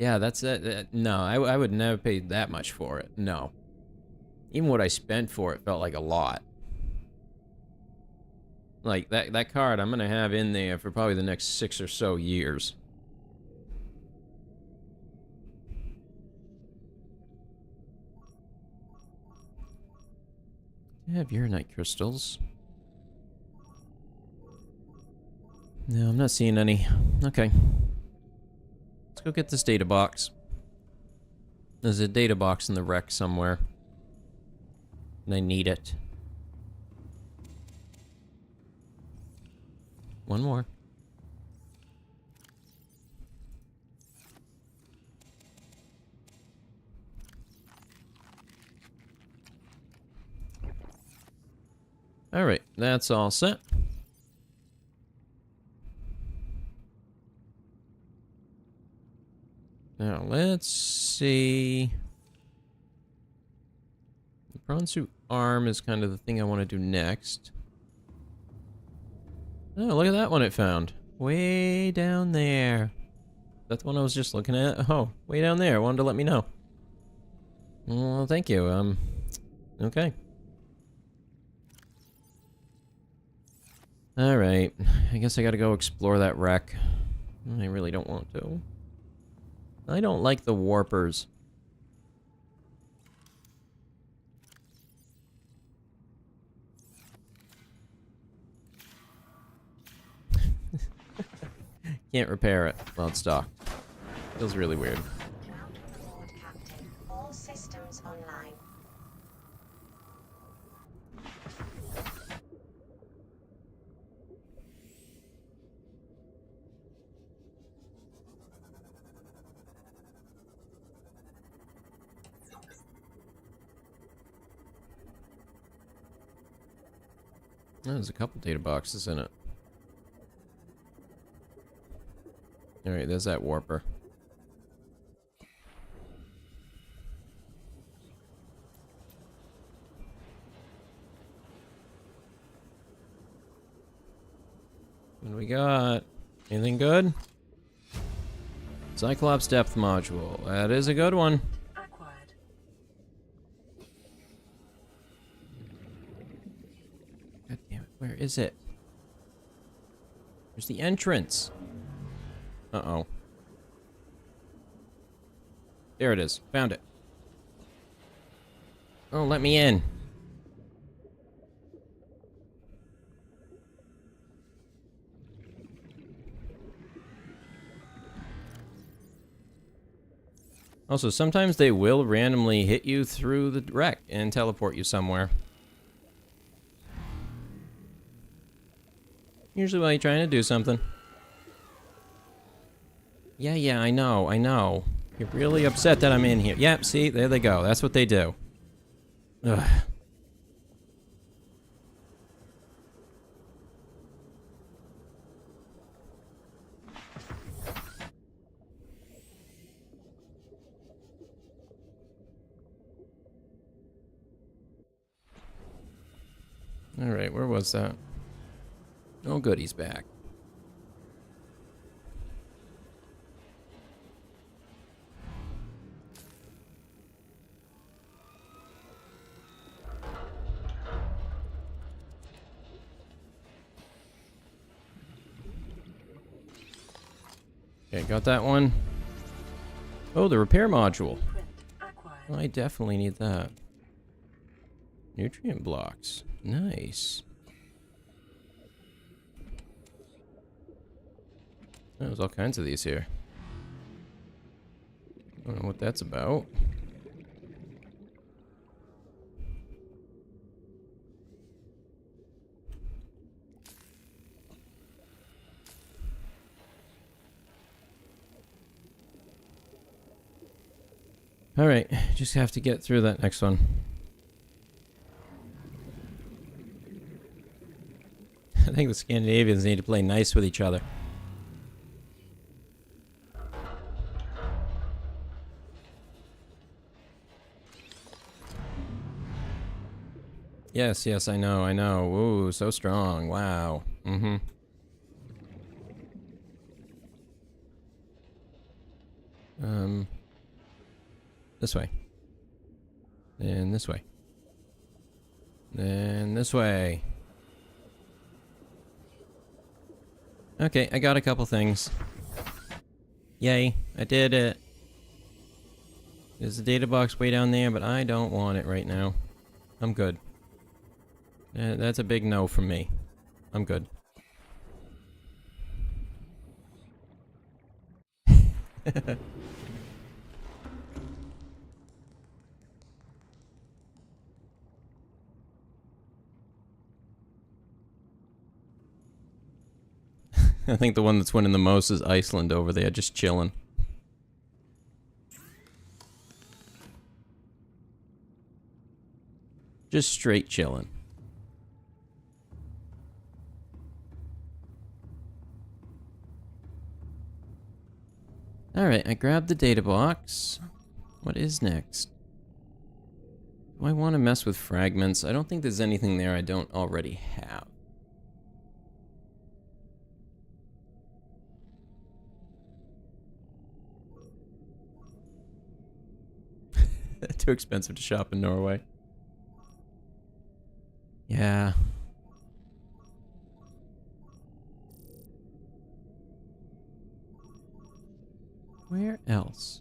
Yeah, that's it. No, I would never pay that much for it. No. Even what I spent for it felt like a lot. Like, that card I'm gonna have in there for probably the next 6 or so years. I have uranite crystals. No, I'm not seeing any. Okay. Let's go get this data box. There's a data box in the wreck somewhere. And I need it. One more. Alright, that's all set. Now, let's see. The prawn suit arm is kind of the thing I want to do next. Oh, look at that one it found. Way down there. That's the one I was just looking at? Oh, way down there. Wanted to let me know. Well, thank you. Okay. Alright. I guess I gotta go explore that wreck. I really don't want to. I don't like the warpers. Can't repair it while it's docked. Feels really weird. Welcome aboard, Captain. All systems online. Oh, there's a couple data boxes in it. Alright, there's that warper. What do we got? Anything good? Cyclops depth module. That is a good one. Acquired. God damn it. Where is it? There's the entrance. Uh-oh. There it is. Found it. Oh, let me in. Also, sometimes they will randomly hit you through the wreck and teleport you somewhere. Usually while you're trying to do something. Yeah, I know. You're really upset that I'm in here. Yep, see, there they go. That's what they do. Ugh. Alright, where was that? Oh, good, he's back. Okay, got that one. Oh, the repair module. Print acquired. Well, I definitely need that. Nutrient blocks. Nice. Oh, there's all kinds of these here. I don't know what that's about. Alright, just have to get through that next one. I think the Scandinavians need to play nice with each other. Yes, I know. Ooh, so strong. Wow. Mm-hmm. This way. And this way. And this way. Okay, I got a couple things. Yay, I did it. There's a data box way down there, but I don't want it right now. I'm good. That's a big no from me. I'm good. I think the one that's winning the most is Iceland over there, just chilling. Just straight chilling. Alright, I grabbed the data box. What is next? Do I want to mess with fragments? I don't think there's anything there I don't already have. Too expensive to shop in Norway. Yeah. Where else?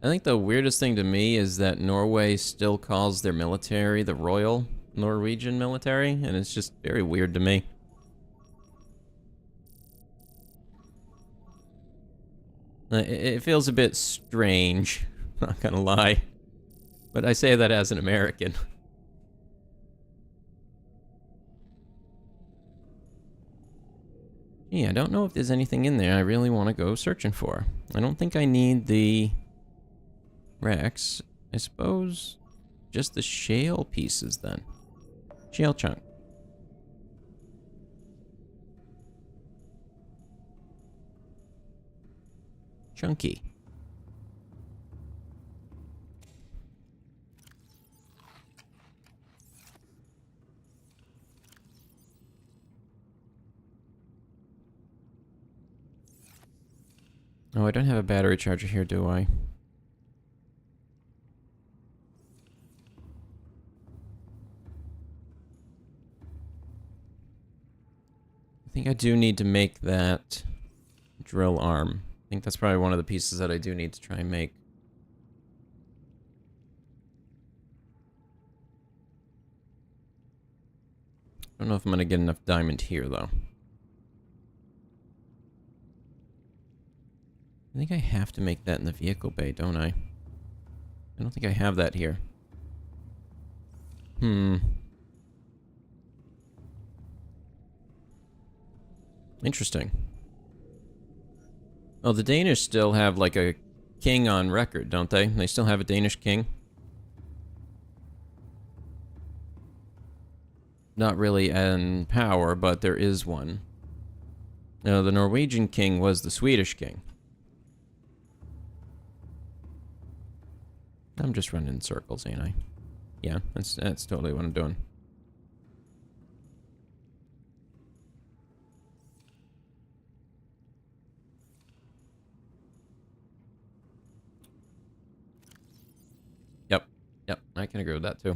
I think the weirdest thing to me is that Norway still calls their military the Royal Norwegian military, and it's just very weird to me. It feels a bit strange, not gonna lie. But I say that as an American. Gee, I don't know if there's anything in there I really want to go searching for. I don't think I need the Rex. I suppose just the shale pieces then. Shale chunk. Chunky. Oh, I don't have a battery charger here, do I? I think I do need to make that drill arm. I think that's probably one of the pieces that I do need to try and make. I don't know if I'm going to get enough diamond here, though. I think I have to make that in the vehicle bay, don't I? I don't think I have that here. Interesting. Oh, the Danish still have, like, a king on record, don't they? They still have a Danish king? Not really in power, but there is one. No, the Norwegian king was the Swedish king. I'm just running in circles, ain't I? Yeah, that's totally what I'm doing. Yep, I can agree with that too.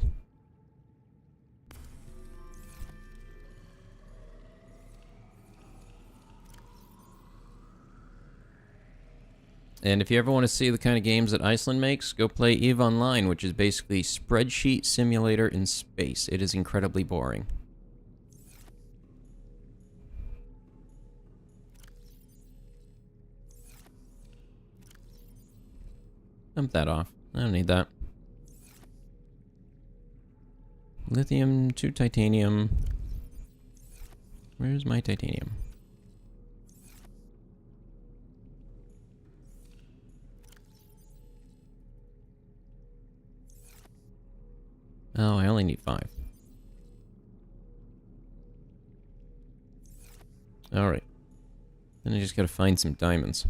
And if you ever want to see the kind of games that Iceland makes, go play EVE Online, which is basically spreadsheet simulator in space. It is incredibly boring. Dump that off. I don't need that. Lithium, 2 titanium. Where's my titanium? Oh, I only need 5. Alright. Then I just gotta find some diamonds.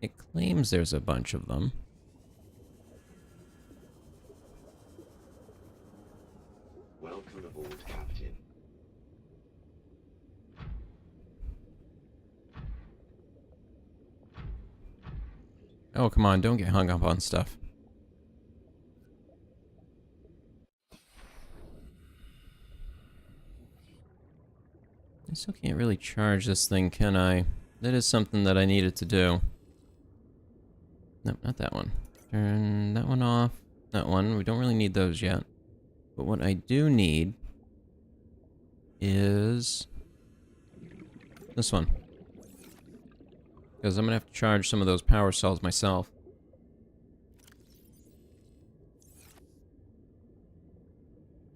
It claims there's a bunch of them. Welcome aboard, Captain. Oh, come on, don't get hung up on stuff. I still can't really charge this thing, can I? That is something that I needed to do. Nope, not that one. Turn that one off. That one. We don't really need those yet. But what I do need is this one. Because I'm going to have to charge some of those power cells myself.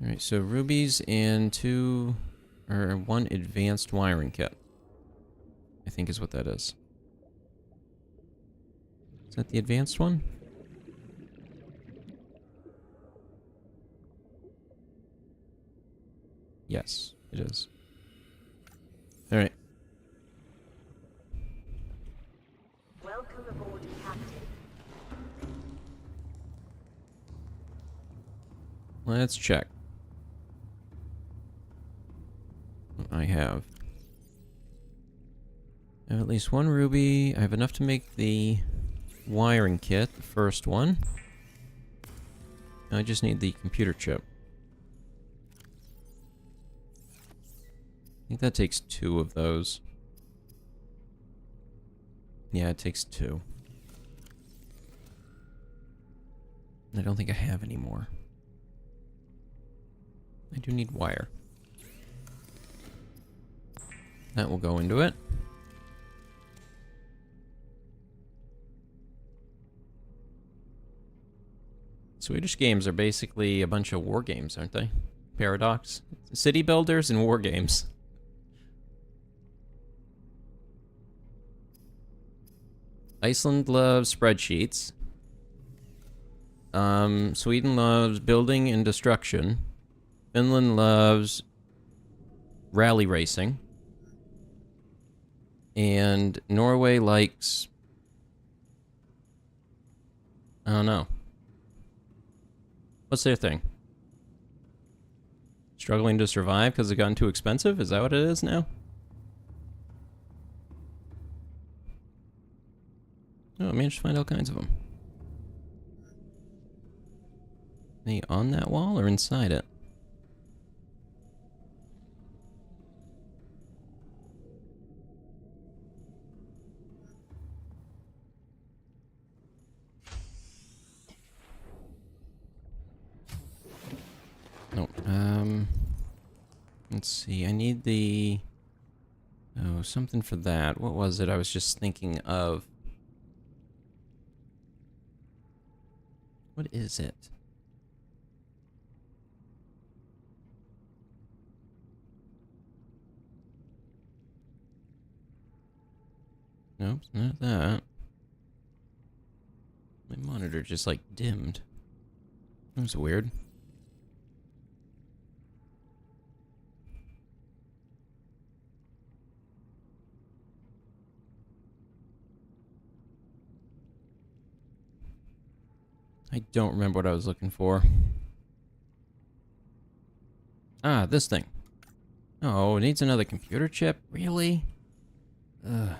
Alright, so rubies and 1 advanced wiring kit. I think is what that is. Is that the advanced one? Yes, it is. Alright. Let's check. I have at least one ruby. I have enough to make the wiring kit, the first one. I just need the computer chip. I think that takes 2 of those. Yeah, it takes 2. I don't think I have any more. I do need wire. That will go into it. Swedish games are basically a bunch of war games, aren't they? Paradox. City builders and war games. Iceland loves spreadsheets. Sweden loves building and destruction. Finland loves rally racing. And Norway likes... I don't know. What's their thing? Struggling to survive because it's gotten too expensive? Is that what it is now? Oh, I managed to find all kinds of them. Are they on that wall or inside it? No, let's see, I need the... Oh, something for that. What was it I was just thinking of? What is it? Nope, it's not that. My monitor just, like, dimmed. That was weird. I don't remember what I was looking for. Ah, this thing. Oh, it needs another computer chip? Really? Ugh.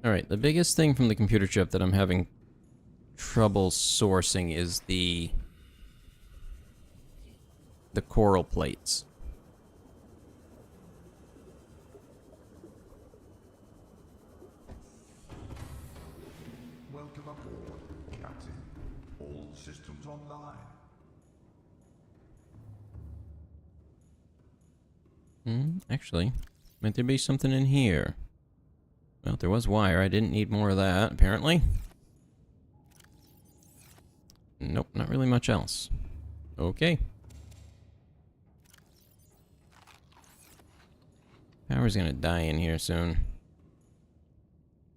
Alright, the biggest thing from the computer chip that I'm having trouble sourcing is the coral plates. Welcome aboard, Captain. All systems online. Actually, might there be something in here? Well, there was wire. I didn't need more of that, apparently. Nope, not really much else. Okay. Power's gonna die in here soon.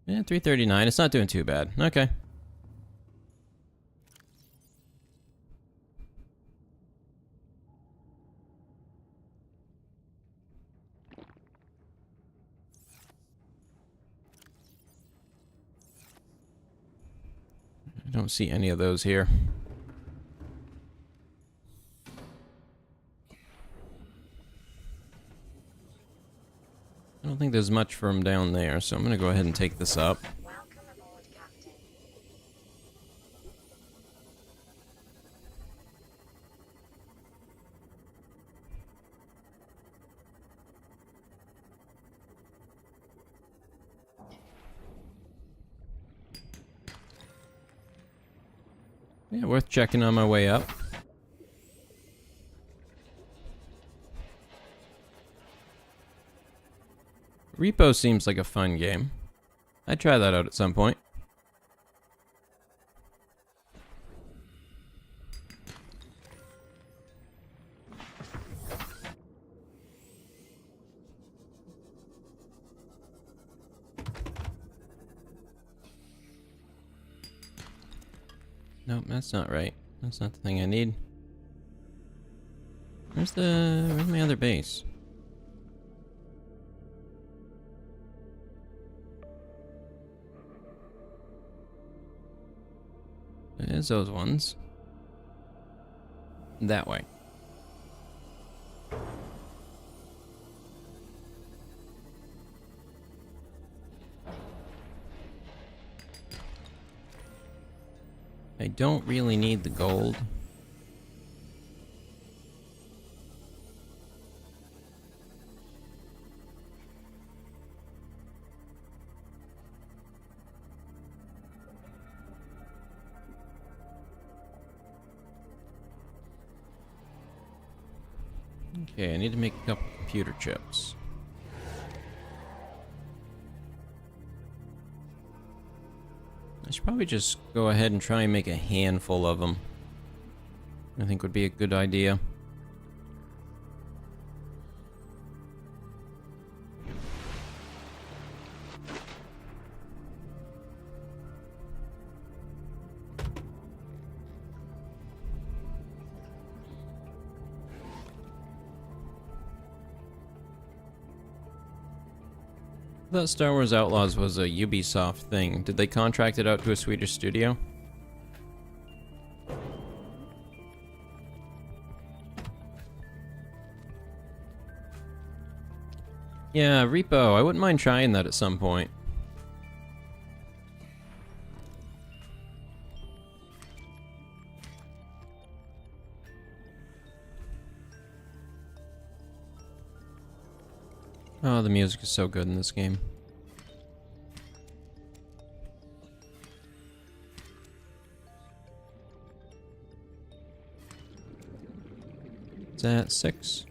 Yeah, 339. It's not doing too bad. Okay. I don't see any of those here. I don't think there's much from down there, so I'm gonna go ahead and take this up. Welcome aboard, Captain. Yeah, worth checking on my way up. Repo seems like a fun game. I'd try that out at some point. Nope, that's not right. That's not the thing I need. Where's my other base? There's those ones. That way. I don't really need the gold. Okay, I need to make a couple computer chips. I should probably just go ahead and try and make a handful of them. I think would be a good idea. I thought Star Wars Outlaws was a Ubisoft thing. Did they contract it out to a Swedish studio? Yeah, Repo. I wouldn't mind trying that at some point. Oh, the music is so good in this game. Is that 6?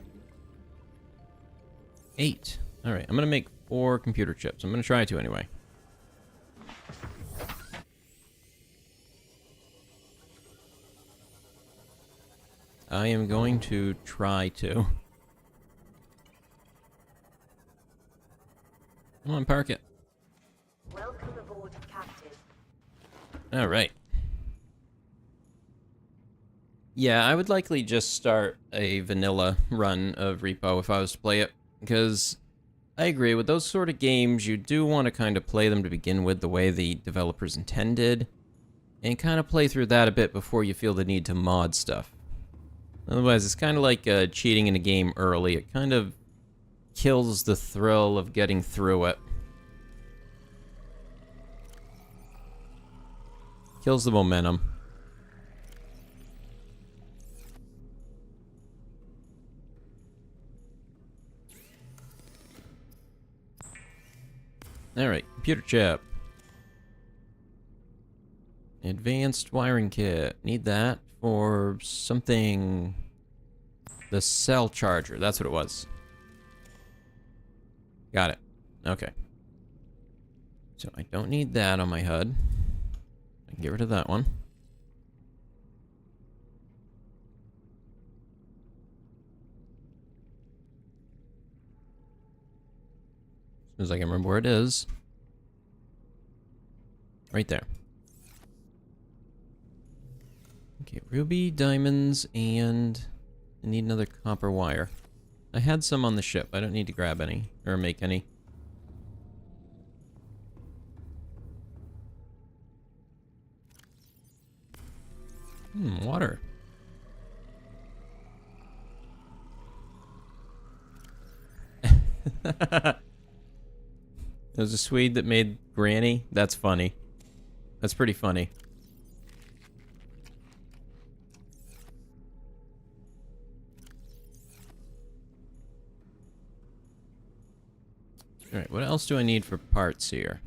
8. Alright, I'm gonna make 4 computer chips. I'm gonna try to anyway. I am going to try to. Come on, park it. Welcome aboard, Captain. Alright. Yeah, I would likely just start a vanilla run of Repo if I was to play it, because I agree, with those sort of games, you do want to kind of play them to begin with the way the developers intended, and kind of play through that a bit before you feel the need to mod stuff. Otherwise, it's kind of like cheating in a game early. It kind of kills the thrill of getting through it. Kills the momentum. Alright, computer chip. Advanced wiring kit. Need that for something... The cell charger, that's what it was. Got it. Okay. So I don't need that on my HUD. I can get rid of that one. As soon as I can remember where it is. Right there. Okay, ruby, diamonds, and I need another copper wire. I had some on the ship. I don't need to grab any, or make any. Water. There's a Swede that made Granny. That's funny. That's pretty funny. Alright, what else do I need for parts here?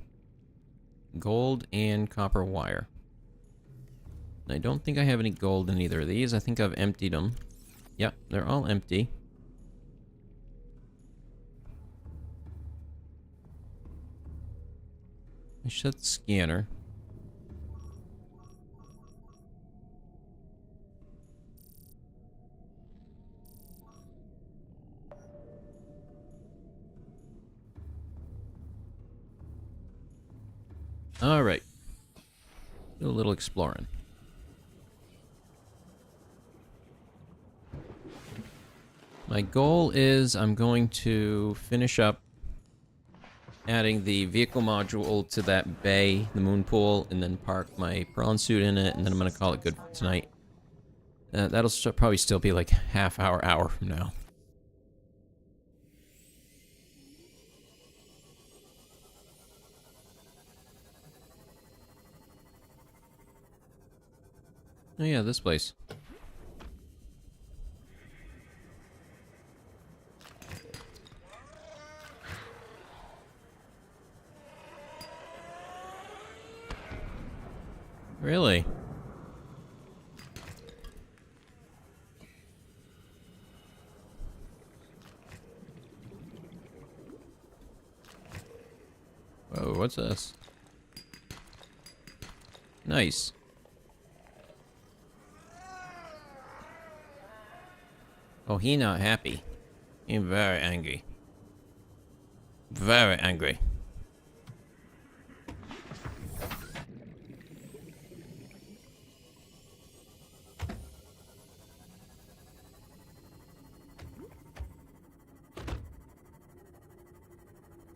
Gold and copper wire. I don't think I have any gold in either of these. I think I've emptied them. Yep, they're all empty. I shut the scanner. Alright. Do a little exploring. My goal is I'm going to finish up adding the vehicle module to that bay, the moon pool, and then park my prawn suit in it, and then I'm gonna call it good for tonight. That'll probably still be like half hour from now. Oh yeah, this place. Really? Whoa, what's this? Nice. Oh, he not happy. He very angry. Very angry.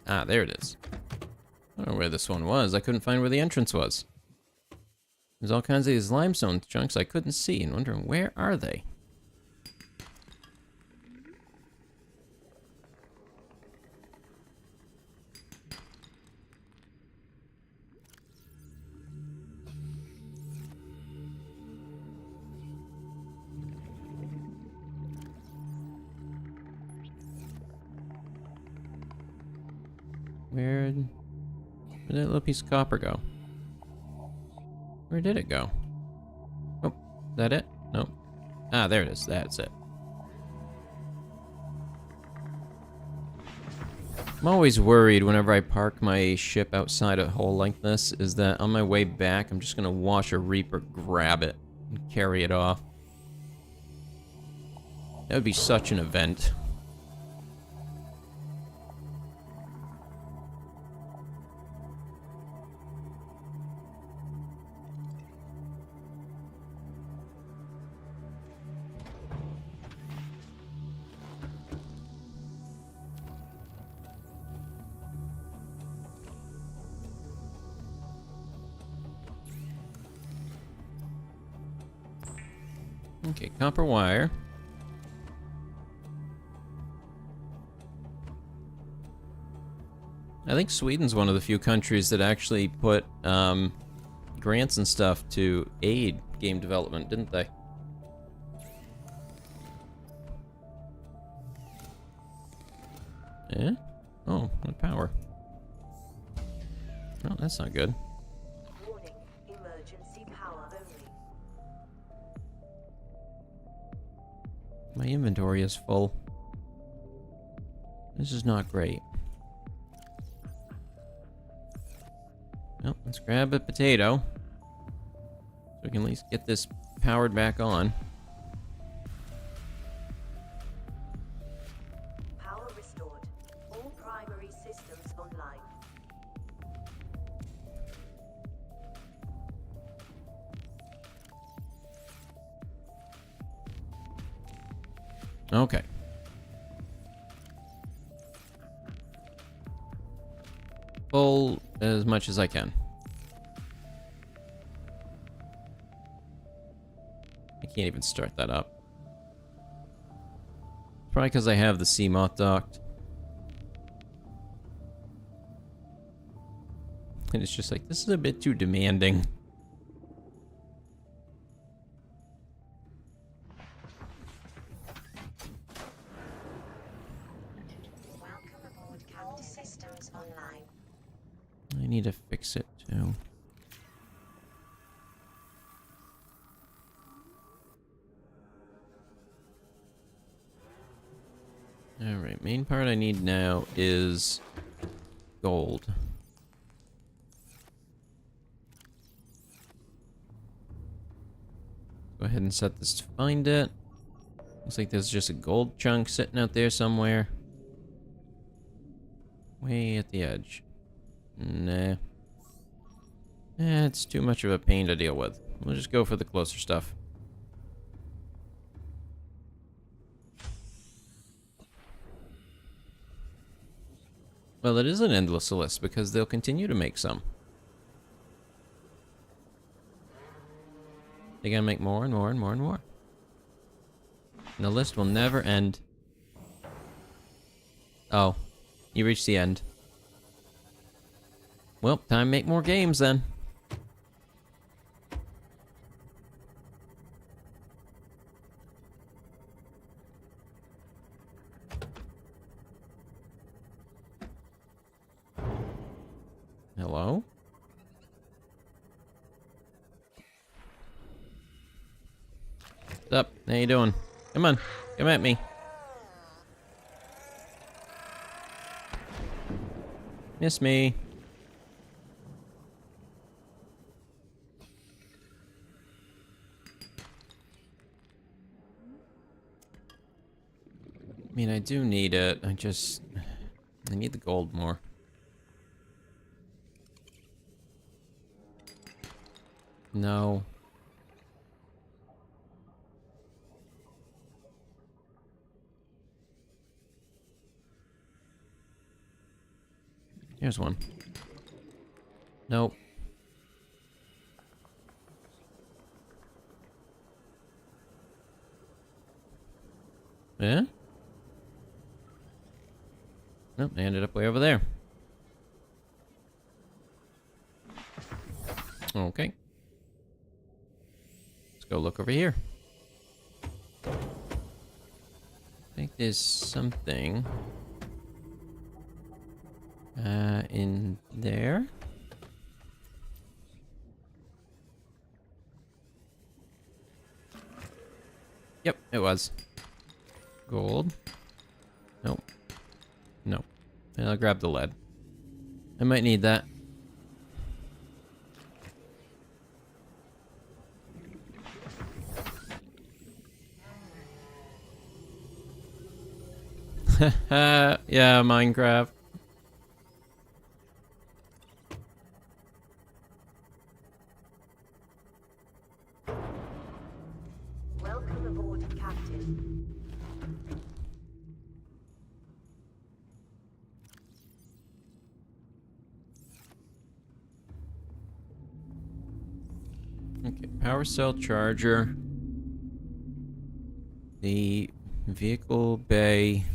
Ah, there it is. I don't know where this one was. I couldn't find where the entrance was. There's all kinds of these limestone chunks I couldn't see, and wondering where are they? Where'd that little piece of copper go? Where did it go? Oh, is that it? Nope. Ah, there it is. That's it. I'm always worried whenever I park my ship outside a hole like this, is that on my way back, I'm just gonna watch a Reaper grab it and carry it off. That would be such an event. Okay, copper wire. I think Sweden's one of the few countries that actually put grants and stuff to aid game development, didn't they? Yeah? Oh, what power? Oh, that's not good. Warning, emergency power only. My inventory is full. This is not great. Well, let's grab a potato. So we can at least get this powered back on. Power restored. All primary systems online. Okay. Full as much as I can. I can't even start that up. Probably because I have the Seamoth docked. And it's just like, this is a bit too demanding. Welcome aboard All systems online. I need to fix it too. Alright, main part I need now is gold. Go ahead and set this to find it. Looks like there's just a gold chunk sitting out there somewhere. Way at the edge. Nah. It's too much of a pain to deal with. We'll just go for the closer stuff. Well, it is an endless list because they'll continue to make some. They're gonna make more and more and more and more. And the list will never end. Oh, you reached the end. Well, time to make more games then. Hello? What's up? How you doing? Come on, come at me. Miss me. I mean, I do need it. I need the gold more. No. Here's one. Nope. Yeah? Nope, I ended up way over there. Okay. Let's go look over here. I think there's something in there. Yep, it was. Gold. Nope. Nope. I'll grab the lead. I might need that. Yeah, Minecraft. Welcome aboard, Captain. Okay, power cell charger. The vehicle bay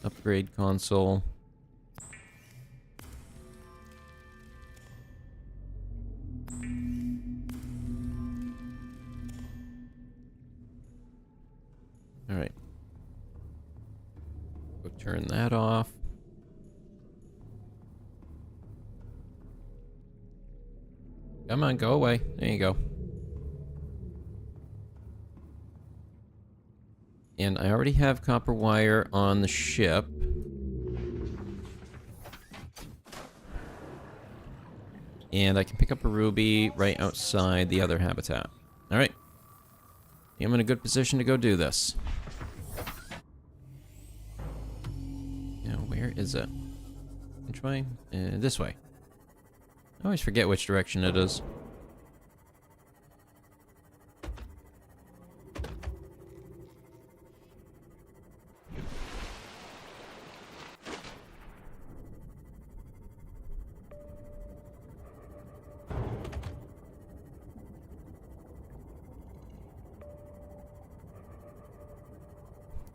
upgrade console. All right. Go turn that off. Come on, go away. There you go. And I already have copper wire on the ship. And I can pick up a ruby right outside the other habitat. Alright. I'm in a good position to go do this. Now, where is it? Which way? This way. I always forget which direction it is.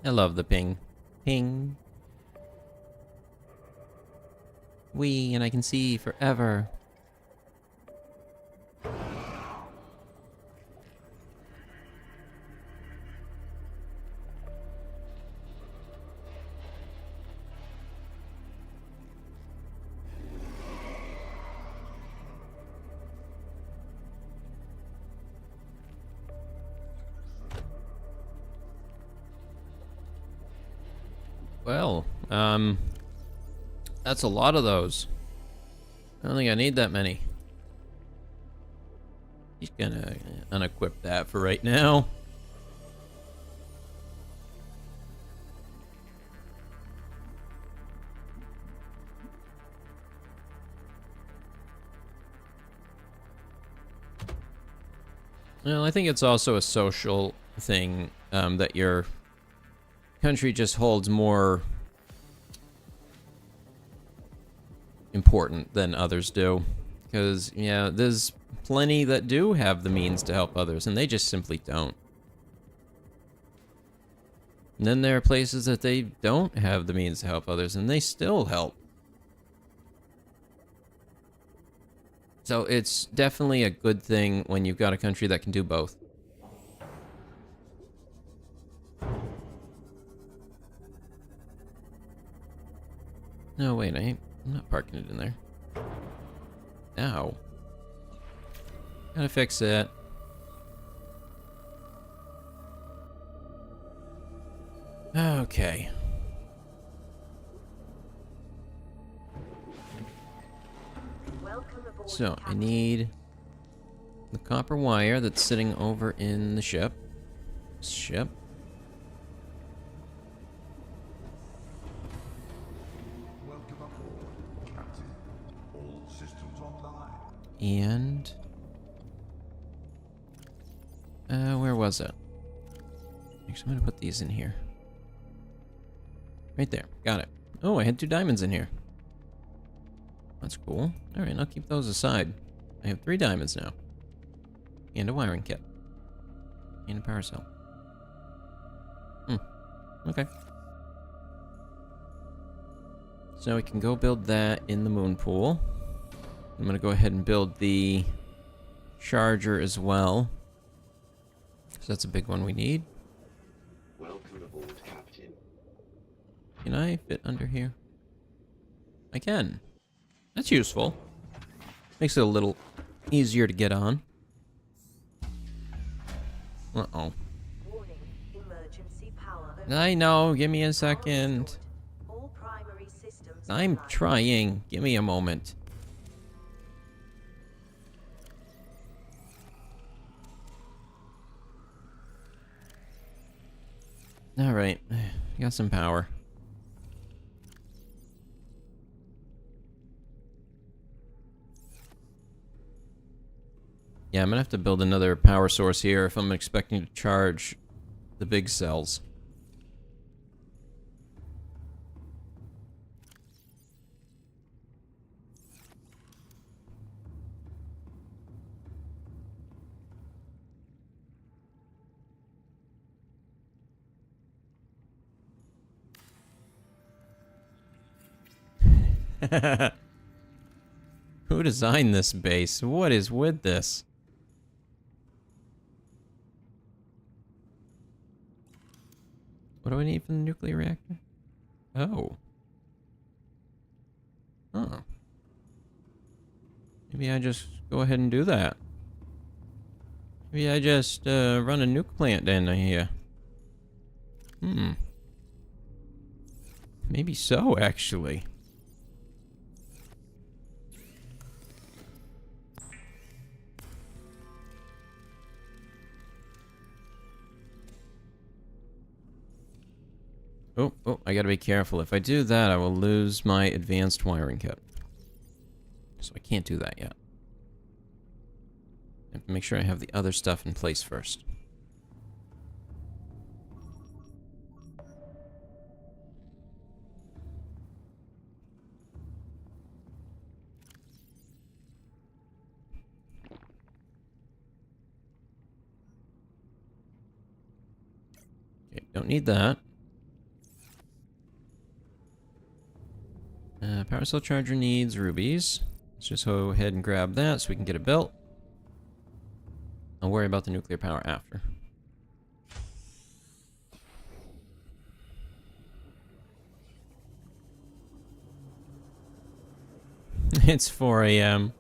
I love the ping. Ping. Wee, and I can see forever. Well, that's a lot of those. I don't think I need that many. He's gonna unequip that for right now. Well, I think it's also a social thing that your country just holds more important than others do. Because, yeah, there's plenty that do have the means to help others, and they just simply don't. And then there are places that they don't have the means to help others, and they still help. So it's definitely a good thing when you've got a country that can do both. No, wait, I'm not parking it in there. Ow. Gotta fix it. Okay. Welcome aboard, So, I Captain. need the copper wire that's sitting over in the ship. Welcome aboard, Captain. All systems online. And... where was it? Actually, I'm gonna put these in here. Right there. Got it. Oh, I had 2 diamonds in here. That's cool. Alright, I'll keep those aside. I have 3 diamonds now. And a wiring kit. And a power cell. Okay. So we can go build that in the moon pool. I'm gonna go ahead and build the charger as well. So that's a big one we need. Welcome aboard, Captain. Can I fit under here? I can. That's useful. Makes it a little easier to get on. Uh-oh. Warning, emergency power. I know, give me a second. All primary systems I'm online. trying. Give me a moment. Alright, got some power. Yeah, I'm gonna have to build another power source here if I'm expecting to charge the big cells. Who designed this base? What is with this? What do I need from the nuclear reactor? Oh. Huh. Maybe I just go ahead and do that. Maybe I just run a nuke plant down here. Maybe so, actually. Oh, I gotta be careful. If I do that, I will lose my advanced wiring kit. So I can't do that yet. I have to make sure I have the other stuff in place first. Okay, don't need that. Power cell charger needs rubies. Let's just go ahead and grab that so we can get it built. I'll worry about the nuclear power after. It's 4 a.m.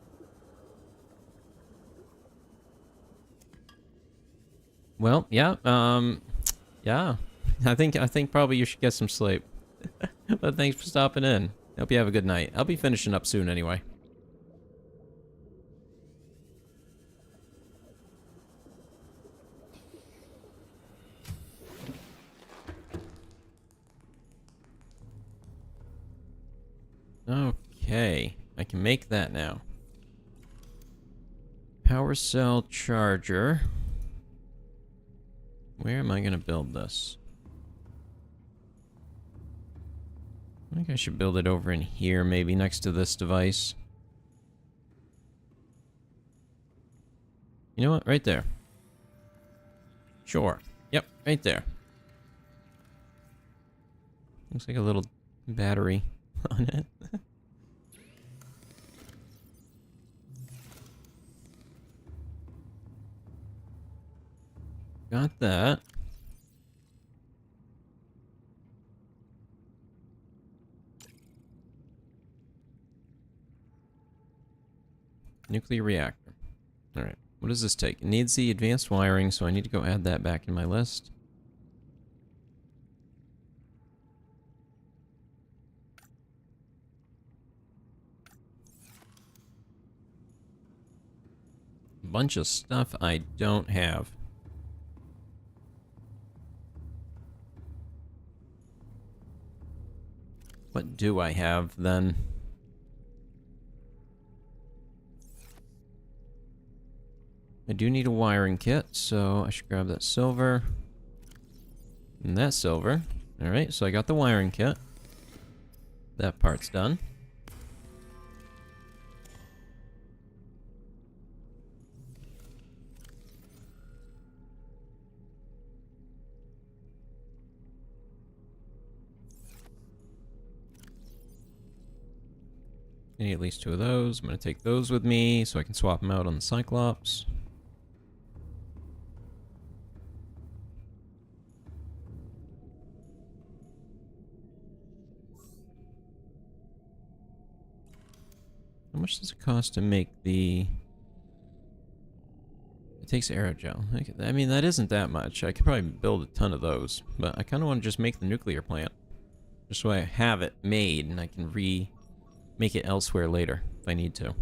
Well, yeah, yeah. I think probably you should get some sleep. But thanks for stopping in. Hope you have a good night. I'll be finishing up soon anyway. Okay, I can make that now. Power cell charger. Where am I going to build this? I think I should build it over in here, maybe next to this device. You know what? Right there. Sure. Yep, right there. Looks like a little battery on it. Got that. Nuclear reactor. Alright. What does this take? It needs the advanced wiring, so I need to go add that back in my list. Bunch of stuff I don't have. What do I have then? I do need a wiring kit, so I should grab that silver. And that silver. Alright, so I got the wiring kit. That part's done. I need at least 2 of those. I'm going to take those with me so I can swap them out on the Cyclops. How much does it cost to make the... It takes aerogel. I mean, that isn't that much. I could probably build a ton of those. But I kind of want to just make the nuclear plant. Just so I have it made and I can make it elsewhere later if I need to.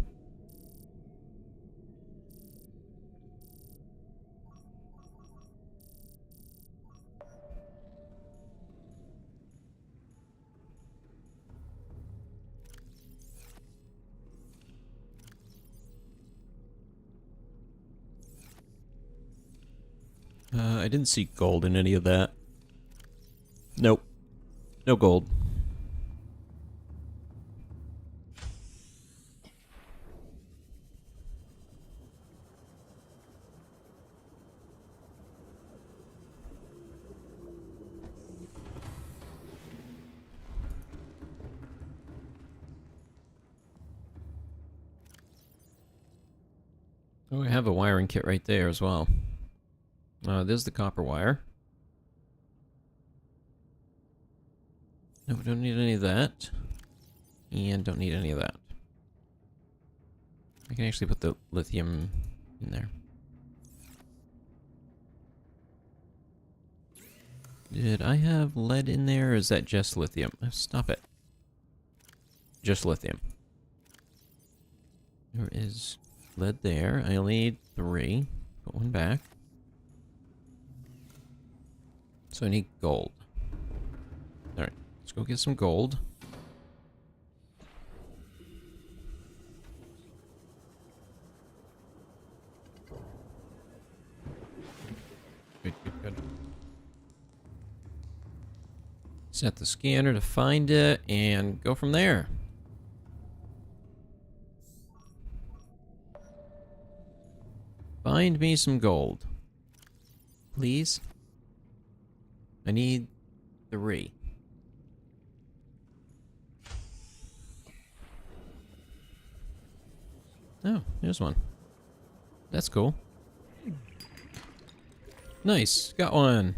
I didn't see gold in any of that. Nope. No gold. Oh, I have a wiring kit right there as well. There's the copper wire. No, we don't need any of that. And don't need any of that. I can actually put the lithium in there. Did I have lead in there, or is that just lithium? Stop it. Just lithium. There is lead there. I only need 3. Put one back. So I need gold. Alright, let's go get some gold. Good, good, good. Set the scanner to find it and go from there. Find me some gold. Please? I need 3. Oh, there's one. That's cool. Nice, got one.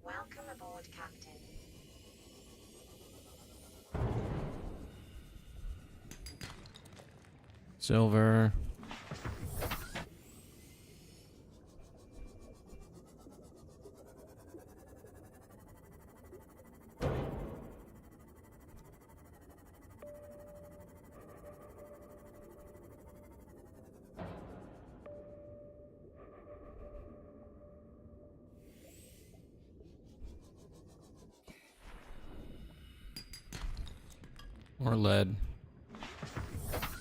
Welcome aboard, Captain. Silver. More lead.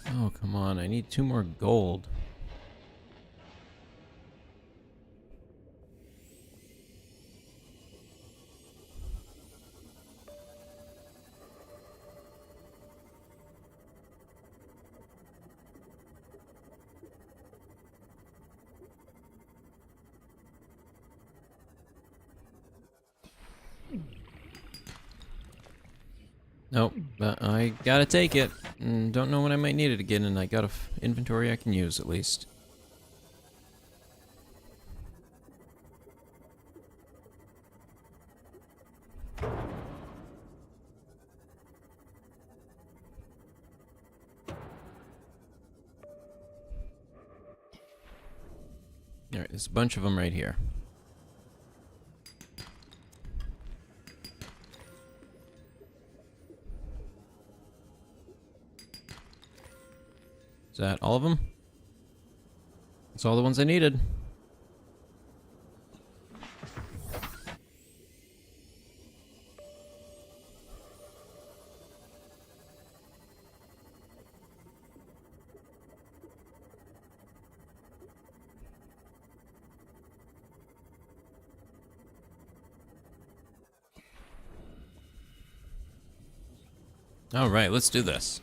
Oh, come on. I need 2 more gold. Nope, but I gotta take it. Don't know when I might need it again, and I got a inventory I can use at least. Alright, there's a bunch of them right here. Is that all of them? That's all the ones I needed. All right, let's do this.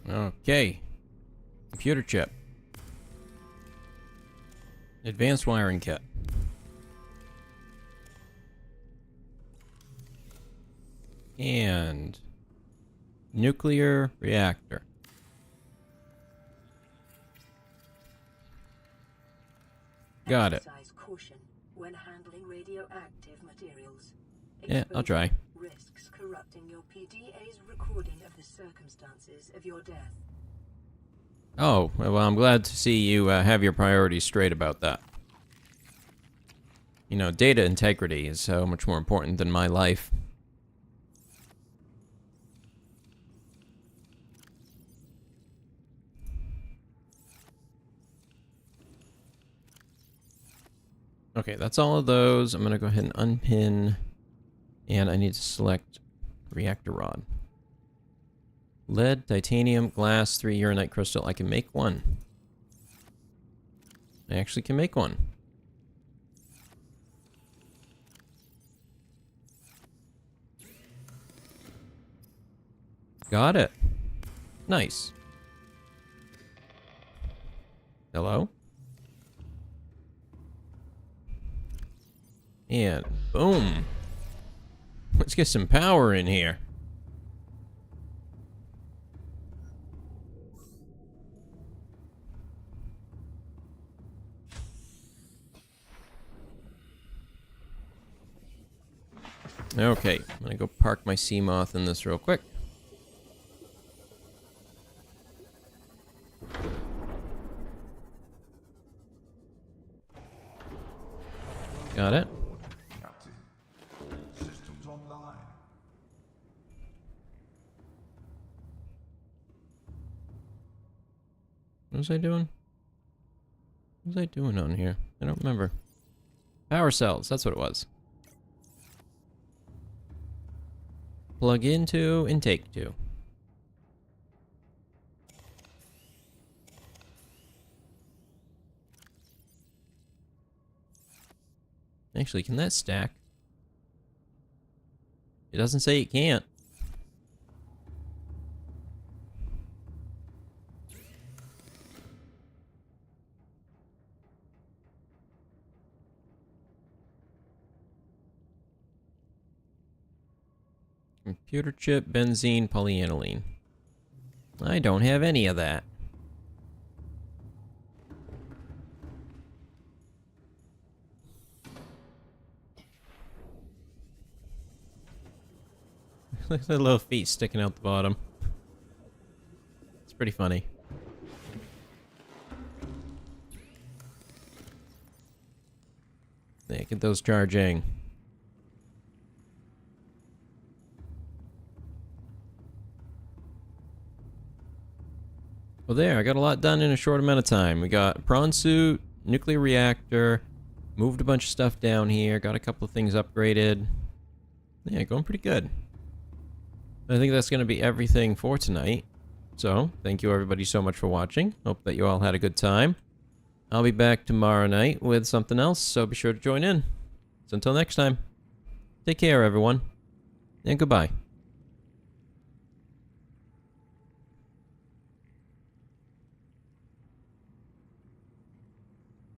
Okay. Computer chip. Advanced wiring kit. And nuclear reactor. Got it. Exercise caution when handling radioactive materials. Yeah, I'll try. Risks corrupting your PDA's recording of the circumstances of your death. Oh, well, I'm glad to see you have your priorities straight about that. You know, data integrity is so much more important than my life. Okay, that's all of those. I'm going to go ahead and unpin. And I need to select reactor rod. Lead, titanium, glass, 3 uranite crystal. I can make one. I actually can make one. Got it. Nice. Hello? And boom. Let's get some power in here. Okay, I'm gonna go park my Seamoth in this real quick. Got it. Captain, all systems online. What was I doing? What was I doing on here? I don't remember. Power cells, that's what it was. Plug into and take to. Actually, can that stack? It doesn't say it can't. Computer chip, benzene, polyaniline. I don't have any of that. Look at the little feet sticking out the bottom. It's pretty funny. Yeah, get those charging. Well, there, I got a lot done in a short amount of time. We got a prawn suit, nuclear reactor, moved a bunch of stuff down here, got a couple of things upgraded. Yeah, going pretty good. I think that's going to be everything for tonight. So, thank you everybody so much for watching. Hope that you all had a good time. I'll be back tomorrow night with something else, so be sure to join in. So until next time, take care everyone, and goodbye.